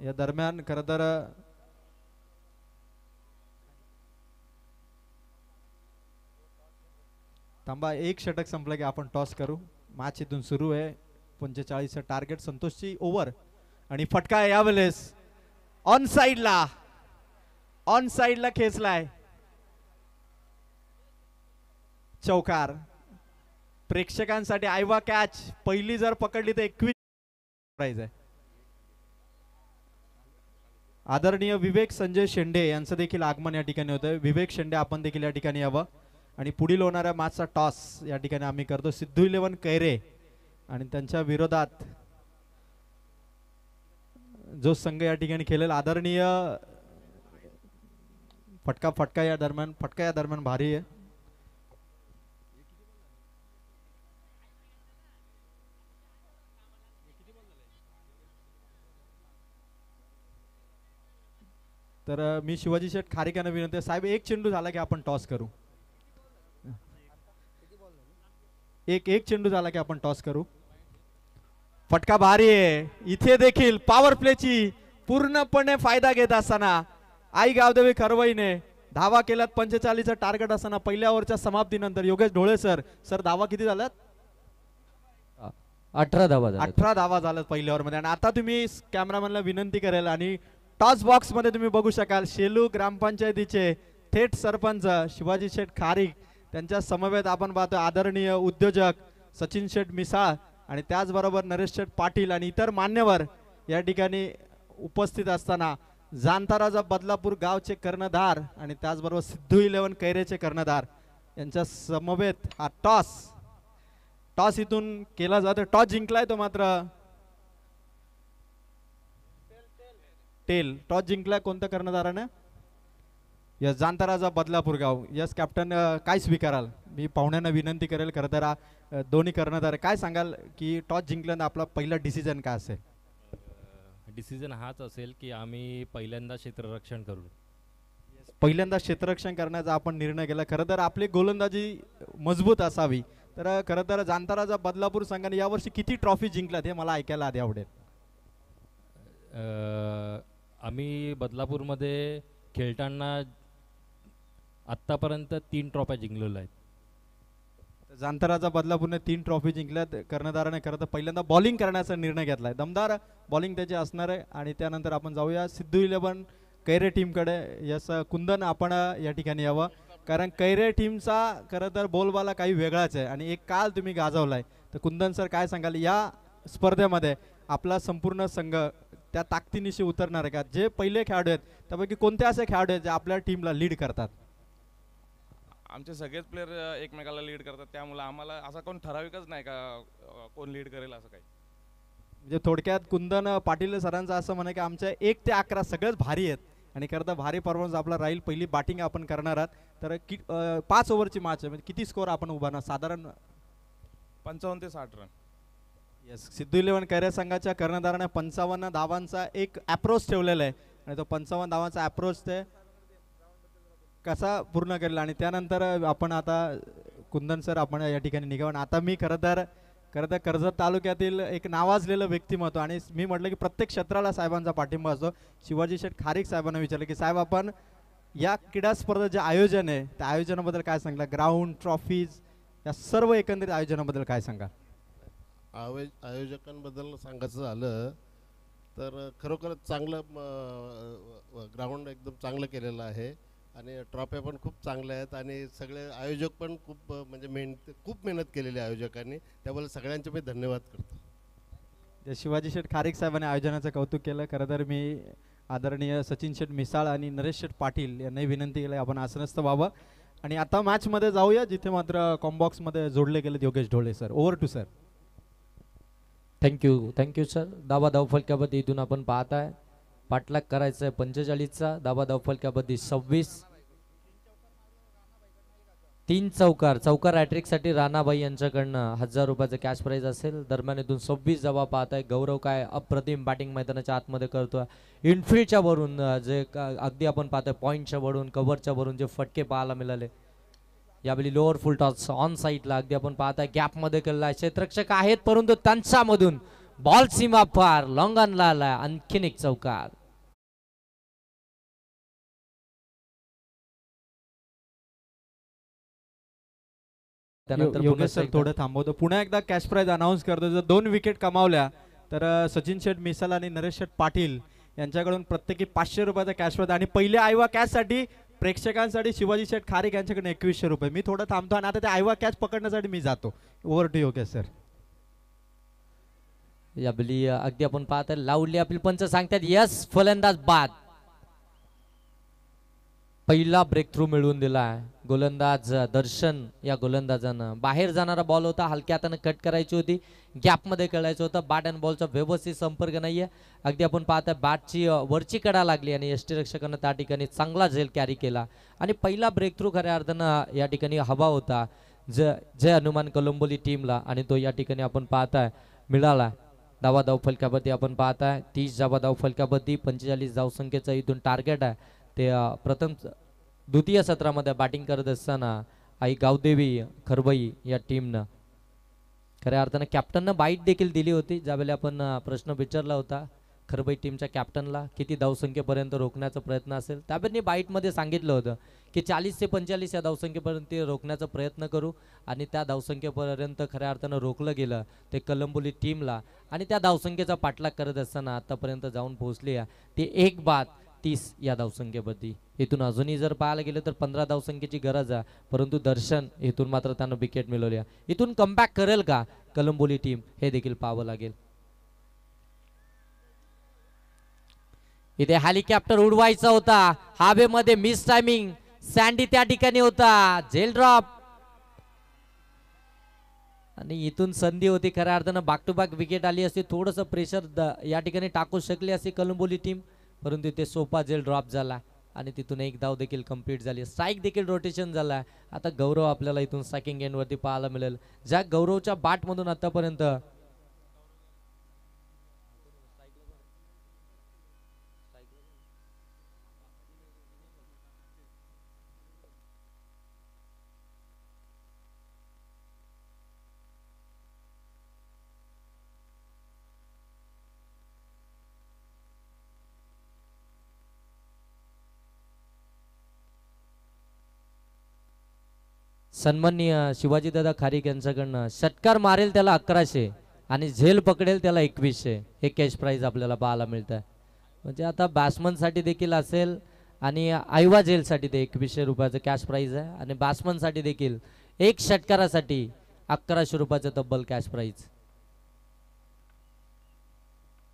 या दरम्यान खरं तर थांबा, 1 षटक संपलं की आपण टॉस करू. मॅच इथून सुरू आहे. 45 टार्गेट. संतोषची ओव्हर आणि फटका आहे यावेळेस ऑन साइडला, ऑन साइडला खेचलाय. चौकार. प्रेक्षकांसाठी आयवा कॅच. पहिली जर पकडली तर 21 प्राइज आहे. आदरणीय विवेक संजय शेंडे यांचं देखील आगमन या ठिकाणी होतं. विवेक शेंडे आपण देखील या ठिकाणी यावं. आणि पुढील होणाऱ्या मॅचचा टॉस या ठिकाणी आम्ही करतो. सिद्धू 11 कैरे आणि त्यांच्या विरोधात जो संघ या ठिकाणी खेळेल आदरणीय फटका या दरम्यान भारी आहे. तर मी शिवाजी शेठ खारीकांना विनंती साहेब, 1 चेंडू झाला की आपण टॉस करू. एक चेंडू झाला की आपण टॉस करू. फटका भारी आहे. इथे देखील पॉवर प्लेची पूर्णपणे फायदा घेत असताना आई गावदेवी खरवईने धावा केल्यात. 45 टार्गेट असताना पहिल्या ओव्हरच्या समाप्तीनंतर योगेश ढोळे सर धावा किती झाल्यात? 18 धावा झाल्यात. 18 धावा झाल्यात पहिल्या ओव्हर मध्ये. आणि आता तुम्ही कॅमेरामॅनला विनंती करेल आणि टॉस बॉक्स मध्ये तुम्ही बघू शकाल शेलू ग्रामपंचायतीचे थेट सरपंच शिवाजी शेठ खारीक त्यांच्या समवेत आपण पाहतो आदरणीय उद्योजक सचिन शेठ मिसाळ आणि त्याचबरोबर नरेश शेठ पाटील आणि इतर मान्यवर या ठिकाणी उपस्थित असताना जांताराजा बदलापूर गावचे कर्णधार आणि त्याचबरोबर सिद्धू 11 कैरेचे कर्णधार यांच्या समवेत हा टॉस इथून केला जातो. टॉस जिंकलाय तो मात्र टॉस जिंकलाय कोणत्या कर्णधाराने? यस, जांताराजा बदलापूर गाव. यस कॅप्टन, काय स्वीकाराल? मी पाहुण्यांना विनंती करेल. खरं तर दोन्ही कर्णधार काय सांगाल की टॉस जिंकल्यानंतर आपला पहिला डिसिजन काय असेल? डिसिजन हाच असेल की आम्ही पहिल्यांदा क्षेत्ररक्षण करू. पहिल्यांदा क्षेत्ररक्षण करण्याचा आपण निर्णय केला. खरं तर आपली गोलंदाजी मजबूत असावी. तर खरं तर जांताराजा बदलापूर संघाने यावर्षी किती ट्रॉफी जिंकल्यात हे मला ऐकायला आधी आवडेल. आम्ही बदलापूरमध्ये खेळताना आत्तापर्यंत 3 ट्रॉफ्या जिंकलेल्या आहेत. जांताराजा बदलापूरने 3 ट्रॉफी जिंकल्यात. कर्णधाराने खरं तर पहिल्यांदा बॉलिंग करण्याचा निर्णय घेतलाय. दमदार बॉलिंग त्याची असणार आहे. आणि त्यानंतर आपण जाऊया सिद्धू 11 कैरे टीमकडे. यस कुंदन, आपण या ठिकाणी यावं कारण कैरे टीमचा खरं तर बोलबाला काही वेगळाच आहे आणि एक काल तुम्ही गाजवलाय. तर कुंदन सर काय सांगाल या स्पर्धेमध्ये आपला संपूर्ण संघ त्या ताकदीनिशी उतरणार आहे का? जे पहिले खेळाडू आहेत त्यापैकी कोणते असे खेळाडू आहेत जे आपल्या टीमला लीड करतात? आमचे सगळेच प्लेयर एकमेकाला लीड करतात, त्यामुळे आम्हाला असा कोण ठराविकच नाही का कोण लीड करेल असं काही. म्हणजे थोडक्यात कुंदन पाटील सरांचं असं म्हणणं की आमच्या 1 ते 11 सगळेच भारी आहेत आणि खरं तर भारी परफॉर्मन्स आपला राहील. पहिली बॅटिंग आपण करणार आहात. तर 5 ओव्हरची मॅच आहे, म्हणजे किती स्कोर आपण उभारणार साधारण? 55 ते 60 रन. येस, सिद्धू 11 कैरे संघाच्या कर्णधाराने 55 धावांचा एक अप्रोच ठेवलेला आहे आणि तो 55 धावांचा अप्रोच ते कसा पूर्ण करेल आणि त्यानंतर आपण आता कुंदन सर आपण या ठिकाणी निघावं. आता मी खरं तर कर्जत तालुक्यातील एक नावाजलेलं व्यक्तिमत्व आणि मी म्हटलं की प्रत्येक क्षेत्राला साहेबांचा पाठिंबा असतो. शिवाजी शेठ खारीक साहेबांना विचारलं की साहेब आपण या क्रीडा स्पर्धा जे आयोजन आहे त्या आयोजनाबद्दल काय सांगता, ग्राउंड ट्रॉफीज या सर्व एकंदरीत आयोजनाबद्दल काय सांगा. आयोजकांबद्दल सांगायचं झालं तर खरोखरच चांगलं ग्राउंड एकदम चांगलं केलेलं आहे आणि ट्रॉफ्या पण खूप चांगल्या आहेत आणि सगळे आयोजक पण खूप म्हणजे खूप मेहनत केलेली आहे आयोजकांनी, त्यामुळे सगळ्यांचे मी धन्यवाद करतो. शिवाजी शेठ खारीक साहेबांनी आयोजनाचं कौतुक केलं. खरं तर मी आदरणीय सचिन शेठ मिसाळ आणि नरेश शेठ पाटील यांनाही विनंती केली आपण आसनस्थ व्हावं. आणि आता मॅचमध्ये जाऊया जिथे मात्र कॉम्बॉक्समध्ये जोडले गेले Yogesh Dhole sir. Over to sir. Thank you sir. धावा धावफलकामध्ये इथून आपण पाहताय पाठलाग करायचा आहे 45चा. धावा धावफलकामध्ये 26. 3 चौकार हॅट्रिकसाठी राणाबाई यांच्याकडनं 1000 रुपयाचं कॅश प्राईज असेल. दरम्यान इथून 26 धावा पाहताय. गौरव काय अप्रतिम बॅटिंग मैदानाच्या आतमध्ये करतोय. इनफिल्डच्या वरून जे अगदी आपण पाहतोय पॉईंटच्या वरून कव्हरच्या वरून जे फटके पाहायला मिळाले यावेळी लोअर फुल टॉस ऑन साईडला अगदी आपण पाहताय गॅपमध्ये केलेला क्षेत्ररक्षक आहेत परंतु त्यांच्यामधून बॉल सीमा पार लॉंगॉनला आलाय. आणखीन एक चौकार. त्यानंतर योगेश सर थोडं थांबवतो. पुन्हा एकदा कॅश प्राईज अनाऊन्स करतो. जर 2 विकेट कमावल्या तर सचिन शेठ मिसाल आणि नरेश शेठ पाटील यांच्याकडून प्रत्येकी 500 रुपयाचा कॅश प्राईज आणि पहिले आयवा कॅचसाठी प्रेक्षकांसाठी शिवाजी शेठ खारीक यांच्याकडे 2100 रुपये. मी थोडं थांबतो आणि आता ते आयवा कॅच पकडण्यासाठी मी जातो. Over to Yogesh sir. यावेळी अगदी आपण पाहताय लावली आपली पंच सांगतात यस फलंदाज बाद. पहिला ब्रेक थ्रू मिळवून दिला गोलंदाज दर्शन या गोलंदाजानं. बाहेर जाणारा बॉल होता हलक्या हाताने कट करायची होती गॅपमध्ये खेळायचं होतं. बॅट अँड बॉलचा व्यवस्थित संपर्क नाहीये. अगदी आपण पाहताय बॅटची वरची कडा लागली आणि यष्टीरक्षकानं त्या ठिकाणी चांगला झेल कॅरी केला आणि पहिला ब्रेक थ्रू खऱ्या अर्थानं या ठिकाणी हवा होता जय हनुमान कोलंबोली टीमला आणि तो या ठिकाणी आपण पाहताय मिळाला. धावा धावफलकामध्ये आपण पाहताय 30 धावा धावफलकामध्ये 45 धावसंख्येचं इथून टार्गेट आहे. ते प्रथम द्वितीय सत्रामध्ये बॅटिंग करत असताना आई गावदेवी खरबई या टीमनं खऱ्या अर्थानं कॅप्टननं बाईट देखील दिली होती. ज्यावेळी आपण प्रश्न विचारला होता खरबई टीमच्या कॅप्टनला किती धावसंख्येपर्यंत रोखण्याचा प्रयत्न असेल त्यावेळी बाईटमध्ये सांगितलं होतं की 40 ते 45 या धावसंख्येपर्यंत रोखण्याचा प्रयत्न करू आणि त्या धावसंख्येपर्यंत खऱ्या अर्थानं रोखलं गेलं ते कलंबोली टीमला आणि त्या धावसंख्येचा पाठलाग करत असताना आतापर्यंत जाऊन पोहोचली आहे ती 1 बाद 30 या धावसंख्येवरती. इथून अजूनही जर पाहायला गेलं तर 15 धावसंख्येची गरज आहे परंतु दर्शन इथून मात्र त्यानं विकेट मिळवली आहे. इथून कमबॅक करेल का कलंबोली टीम हे देखील पाहावं लागेल. इथे हेलिकॉप्टर उडवायचा होता हवेमध्ये मिस टायमिंग. सँडी त्या ठिकाणी होता झेल ड्रॉप आणि इथून संधी होती खऱ्या अर्थानं बॅक टू बॅक विकेट आली असती. थोडंसं प्रेशर या ठिकाणी टाकू शकली असती कलंबोली टीम परंतु ते सोपा झेल ड्रॉप झाला आणि तिथून 1 धाव देखील कंप्लीट झाली. स्ट्राईक देखील रोटेशन झाला. आता गौरव आपल्याला इथून सेकंड एंड वरती पाहायला मिळेल ज्या गौरवच्या बॅट मधून आतापर्यंत सन्माननीय शिवाजीदादा खारीक यांच्याकडनं षटकार मारेल त्याला 1100 आणि झेल पकडेल त्याला 2100 हे कॅश प्राईज आपल्याला पाहायला मिळत आहे. म्हणजे आता बॅट्समनसाठी देखील असेल आणि आयवा झेलसाठी ते 2100 रुपयाचं कॅश प्राईज आहे आणि बॅट्समनसाठी देखील एक षटकारासाठी 1100 रुपयाचं तब्बल कॅश प्राईज.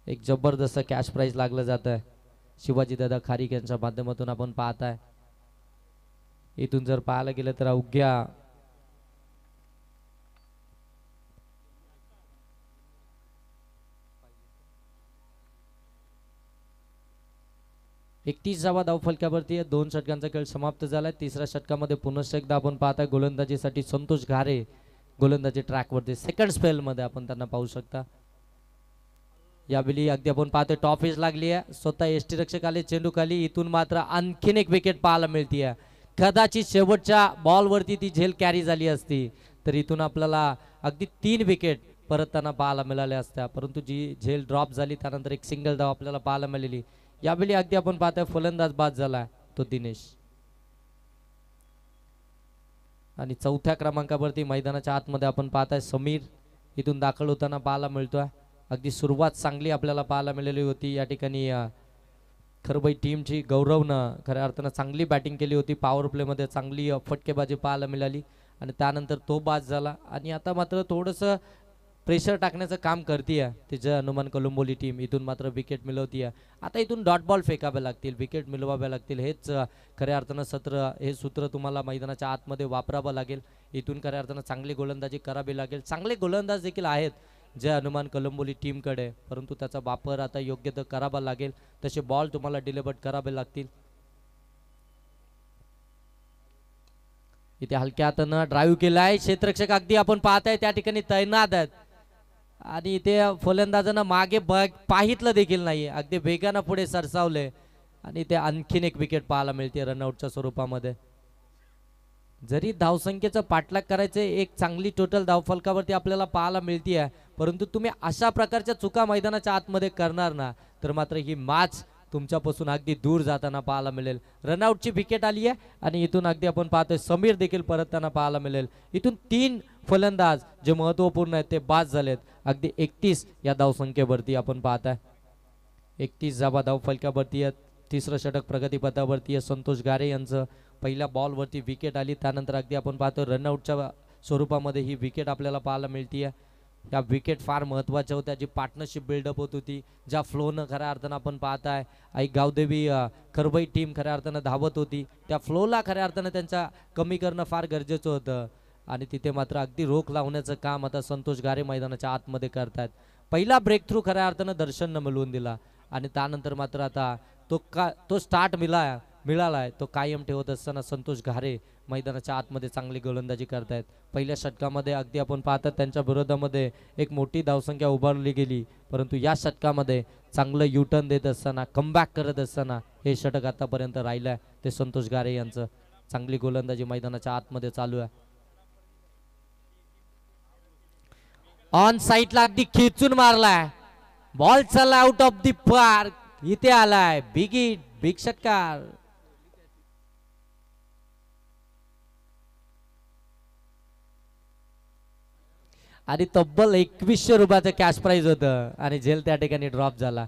एक जबरदस्त कॅश प्राईज लागलं जात आहे शिवाजीदादा खारीक यांच्या माध्यमातून आपण पाहताय. इथून जर पाहायला गेलं तर अवघ्या 31 धावा धावफलकावरती 2 षटकांचा खेळ समाप्त झालाय. तिसऱ्या षटकामध्ये पुनश्च एकदा आपण पाहताय गोलंदाजीसाठी संतोष घारे गोलंदाजी ट्रॅकवरती सेकंड स्पेल मध्ये आपण त्यांना पाहू शकता. यावेळी अगदी आपण पाहतोय टॉप एज लागली आहे स्वतः यष्टीरक्षक आले चेंडू खाली. इथून मात्र आणखीन एक विकेट पाहायला मिळते. कदाचित शेवटच्या बॉलवरती ती झेल कॅरी झाली असती तर इथून आपल्याला अगदी 3 विकेट परतताना पाहायला मिळाल्या असत्या, परंतु जी झेल ड्रॉप झाली त्यानंतर एक सिंगल धाव आपल्याला पाहायला मिळाली. यावेळी अगदी आपण पाहतोय फलंदाज बाद झाला तो दिनेश. आणि चौथ्या क्रमांकावरती मैदानाच्या आतमध्ये आपण पाहताय समीर इथून दाखल होताना पाहायला मिळतोय. अगदी सुरुवात चांगली आपल्याला पाहायला मिळाली होती या ठिकाणी. खरबाई टीमची गौरवनं खऱ्या अर्थानं चांगली बॅटिंग केली होती, पॉवर प्लेमध्ये चांगली फटकेबाजी पाहायला मिळाली आणि त्यानंतर तो बाद झाला. आणि आता मात्र थोडंसं प्रेशर टाकण्याचं काम करते तिचं हनुमान कोलंबोली टीम. इथून मात्र विकेट मिळवतीये. आता इथून डॉट बॉल फेकावे लागतील, विकेट मिळवाव्या लागतील. हेच खऱ्या अर्थानं हे सूत्र तुम्हाला मैदानाच्या आतमध्ये वापरावं लागेल. इथून खऱ्या अर्थानं चांगली गोलंदाजी करावी लागेल. चांगले गोलंदाज देखील आहेत जे हनुमान कोलंबोली टीमकडे, परंतु त्याचा वापर आता योग्य तर करावा लागेल. तसे बॉल तुम्हाला डिलिव्हर करावे लागतील. इथे हलक्या हातानं ड्राईव्ह केलाय, क्षेत्ररक्षक अगदी आपण पाहताय त्या ठिकाणी तैनात आहेत आणि इथे फलंदाजांना मागे पाहितलं देखील नाही, अगदी वेगानं पुढे सरसावले आणि ते आणखीन एक विकेट पाहायला मिळते रनआउटच्या स्वरूपामध्ये. जरी धावसंख्येचं पाठलाग करायचे एक चांगली टोटल धावफलकावरती आपल्याला पाहायला मिळते, परंतु तुम्ही अशा प्रकारच्या चुका मैदानाच्या आतमध्ये करणार ना तर मात्र ही मॅच तुमच्यापासून अगदी दूर जाताना पाहायला मिळेल. रनआउटची विकेट आली आहे आणि इथून अगदी आपण पाहतोय समीर देखील परतताना पाहायला मिळेल. इथून 3 फलंदाज जे महत्वपूर्ण आहेत ते बाद झालेत. अगदी 31 या धावसंख्येवरती आपण पाहताय. 31 जाबा धावफलकावरती आहेत. तिसरं षटक प्रगतीपथावरती आहे. संतोष गारे यांचं पहिल्या बॉलवरती विकेट आली, त्यानंतर अगदी आपण पाहतो रनआउटच्या स्वरूपामध्ये ही विकेट आपल्याला पाहायला मिळते. या विकेट फार महत्त्वाच्या होत्या, जी पार्टनरशिप बिल्डअप होत होती, ज्या फ्लोनं खऱ्या अर्थानं आपण पाहताय आई गावदेवी खरबई टीम खऱ्या अर्थानं धावत होती, त्या फ्लोला खऱ्या अर्थानं त्यांचा कमी करणं फार गरजेचं होतं. आणि तिथे मात्र अगदी रोख लावण्याचं काम आता संतोष गारे मैदानाच्या आतमध्ये करतायत. पहिला ब्रेक थ्रू खऱ्या अर्थानं दर्शननं मिळवून दिला आणि त्यानंतर मात्र आता तो स्टार्ट मिळालाय तो कायम ठेवत असताना संतोष घारे मैदानाच्या आतमध्ये चांगली गोलंदाजी करतायत. पहिल्या षटकामध्ये अगदी आपण पाहतात त्यांच्या विरोधामध्ये एक मोठी धावसंख्या उभारली गेली, परंतु या षटकामध्ये चांगलं युटर्न देत असताना कमबॅक करत असताना हे षटक आतापर्यंत राहिलंय ते संतोष घारे यांचं. चांगली गोलंदाजी मैदानाच्या आतमध्ये चालू आहे. ऑन साईडला अगदी खेचून मारलाय, बॉल चालला आउट ऑफ दी पार्क. इथे आलाय बिग षटकार. आणि तब्बल 2100 रुपयाचं कॅश प्राइज होतं आणि झेल त्या ठिकाणी ड्रॉप झाला.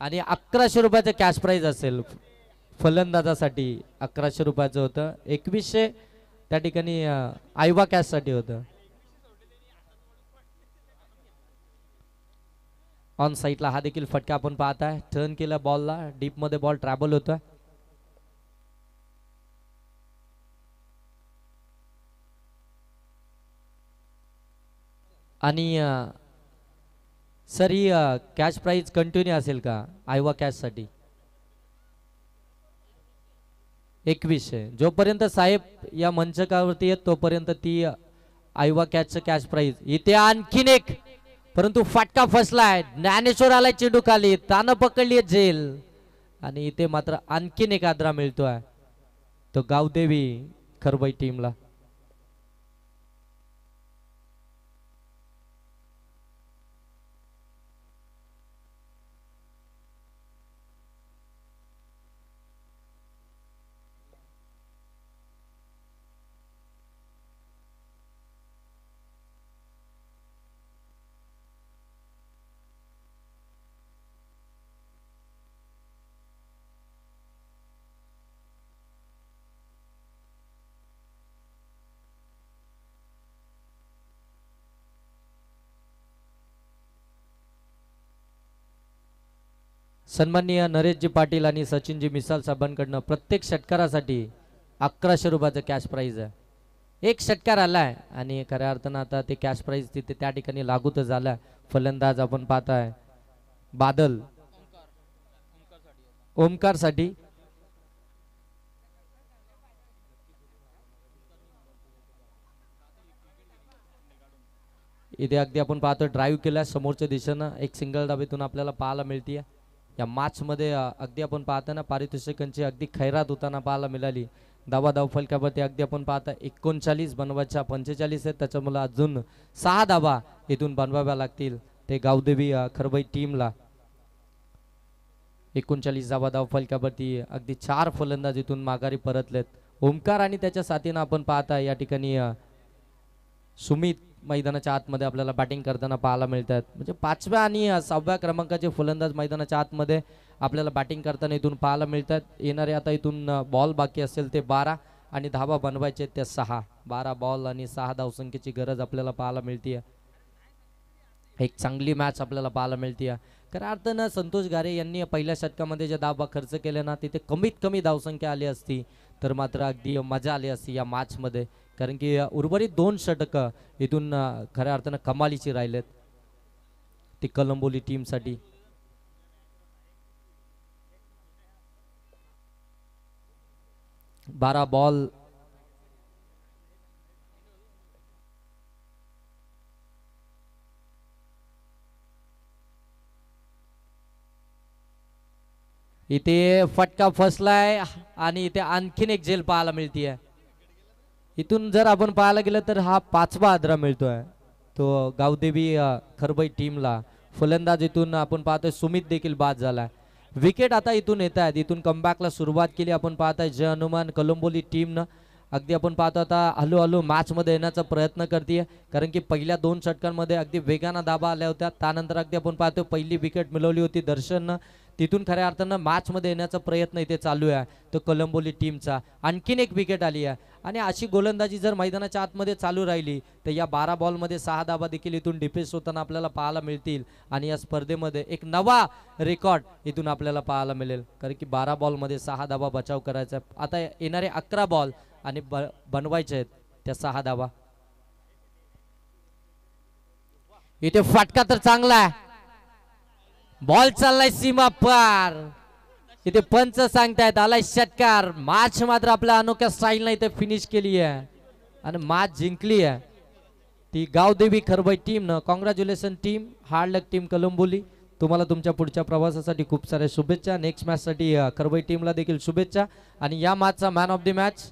आणि 1100 रुपयाचं कॅश प्राइज असेल फलंदाजासाठी. 1100 रुपयाचं होतं, 2100 त्या ठिकाणी आयवा कॅश साठी होतं. ऑन साईडला हा देखील फटका आपण पाहताय. टर्न केला बॉलला, डीप मध्ये बॉल ट्रॅव्हल होतोय. आणि सर ही कॅश प्राइज कंटिन्यू असेल का आयवा कॅश साठी? 2100. जोपर्यंत साहेब या मंचकावरती येत तोपर्यंत ती आयवा कॅशचं कॅश प्राइज. इथे आणखीन एक, परंतु फटका फसलाय. ज्ञानेश्वर आलाय चेंडू खाली, तानं पकडली झेल आणि इथे मात्र आणखीन एक आदरा मिळतोय तो गावदेवी खरबई टीमला. सन्माननीय नरेशजी पाटील आणि सचिनजी मिसाल साहेबांकडनं प्रत्येक षटकारासाठी 1100 रुपयाचं कॅश प्राइज आहे. एक षटकार आलाय आणि खऱ्या अर्थानं आता ते कॅश प्राइज तिथे त्या ठिकाणी लागू तर झालाय. फलंदाज आपण पाहताय बादल ओमकार साठी. इथे अगदी आपण पाहतो ड्राईव्ह केल्या समोरच्या दिशेनं एक सिंगल धाबेतून आपल्याला पाहायला मिळते. या मॅचमध्ये अगदी आपण पाहताना पारितोषिकांची अगदी खैरात होताना पाहायला मिळाली. धाव फलकावरती अगदी आपण पाहता 39 बनवायच्या 45 आहेत, त्याच्यामुळे अजून 6 धावा इथून बनवाव्या लागतील ते गावदेवी खरबई टीमला. 39 धाव फलकावरती अगदी 4 फलंदाज इथून माघारी परतलेत. ओमकार आणि त्याच्या साथीनं आपण पाहता या ठिकाणी सुमित मैदानाच्या आतमध्ये आपल्याला बॅटिंग करताना पाहायला मिळतात. म्हणजे 5व्या आणि 6व्या क्रमांकाचे फलंदाज मैदानाच्या आतमध्ये आपल्याला बॅटिंग करताना इथून पाहायला मिळतात. येणारे आता इथून बॉल बाकी असेल ते 12 आणि धावा बनवायचे त्या 6. 12 बॉल आणि 6 धावसंख्येची गरज आपल्याला पाहायला मिळते. एक चांगली मॅच आपल्याला पाहायला मिळते. खऱ्या अर्थानं संतोष गारे यांनी पहिल्या षटकामध्ये जे धावा खर्च केले ना, तिथे कमीत कमी धावसंख्या आली असती तर मात्र अगदी मजा आली असती या मॅचमध्ये. कारण की उर्वरित 2 षटकं इथून खऱ्या अर्थानं कमालीची राहिलेत ती कलंबोली टीमसाठी. बारा बॉल इथे फटका फसलाय आणि इथे आणखीन एक झेल पाहायला मिळतीये. इथून जर आपण पाहायला गेलं तर हा 5वा आदरा मिळतोय तो गावदेवी खरबई टीमला. फलंदाज इथून आपण पाहतोय सुमित देखील बाद झालाय. विकेट आता इथून येत आहेत. इथून कमबॅकला सुरुवात केली आपण पाहताय जय हनुमान कलंबोली टीमनं. अगदी आपण पाहतो आता हळूहळू मॅचमध्ये येण्याचा प्रयत्न करते, कारण की पहिल्या 2 षटकांमध्ये अगदी वेगानं धाबा आल्या होत्या. त्यानंतर अगदी आपण पाहतो पहिली विकेट मिळवली होती दर्शननं. तिथून खऱ्या अर्थानं मॅचमध्ये येण्याचा प्रयत्न इथे चालू आहे तो कलंबोली टीमचा. आणखीन एक विकेट आली आहे आणि अशी गोलंदाजी जर मैदानाच्या आतमध्ये चालू राहिली तर या 12 बॉलमध्ये 6 धाबा देखील इथून डिफेन्स होताना आपल्याला पाहायला मिळतील आणि या स्पर्धेमध्ये एक नवा रेकॉर्ड इथून आपल्याला पाहायला मिळेल. कारण की 12 बॉलमध्ये 6 धाबा बचाव करायचा. आता येणारे 11 बॉल आणि बनवायचे आहेत त्या 6 धाबा. इथे फटका तर चांगला आहे. बॉल चाललाय सीमा पार. इथे पंच सांगतायत आलाय षटकार. मॅच मात्र आपल्या अनोख्या स्टाईलने इथे फिनिश केली आहे आणि मॅच जिंकली आहे ती गावदेवी खरबई टीमनं. Congratulation team. हार्ड लक टीम कलंबोली. तुम्हाला तुमच्या पुढच्या प्रवासासाठी खूप साऱ्या शुभेच्छा. नेक्स्ट मॅच साठी खरबई टीमला देखील शुभेच्छा. आणि या मॅचचा मॅन ऑफ द मॅच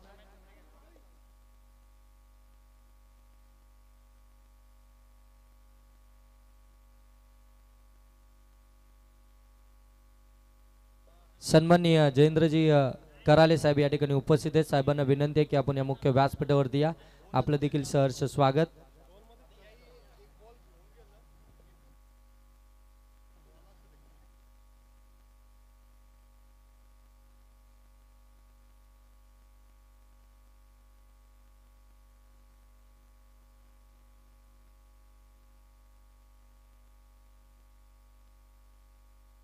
सन्माननीय जयेंद्रजी कराले साहेब या ठिकाणी उपस्थित आहेत. साहेबांना विनंती आहे की आपण या मुख्य व्यासपीठावरती या. आपलं देखील सहर्ष स्वागत.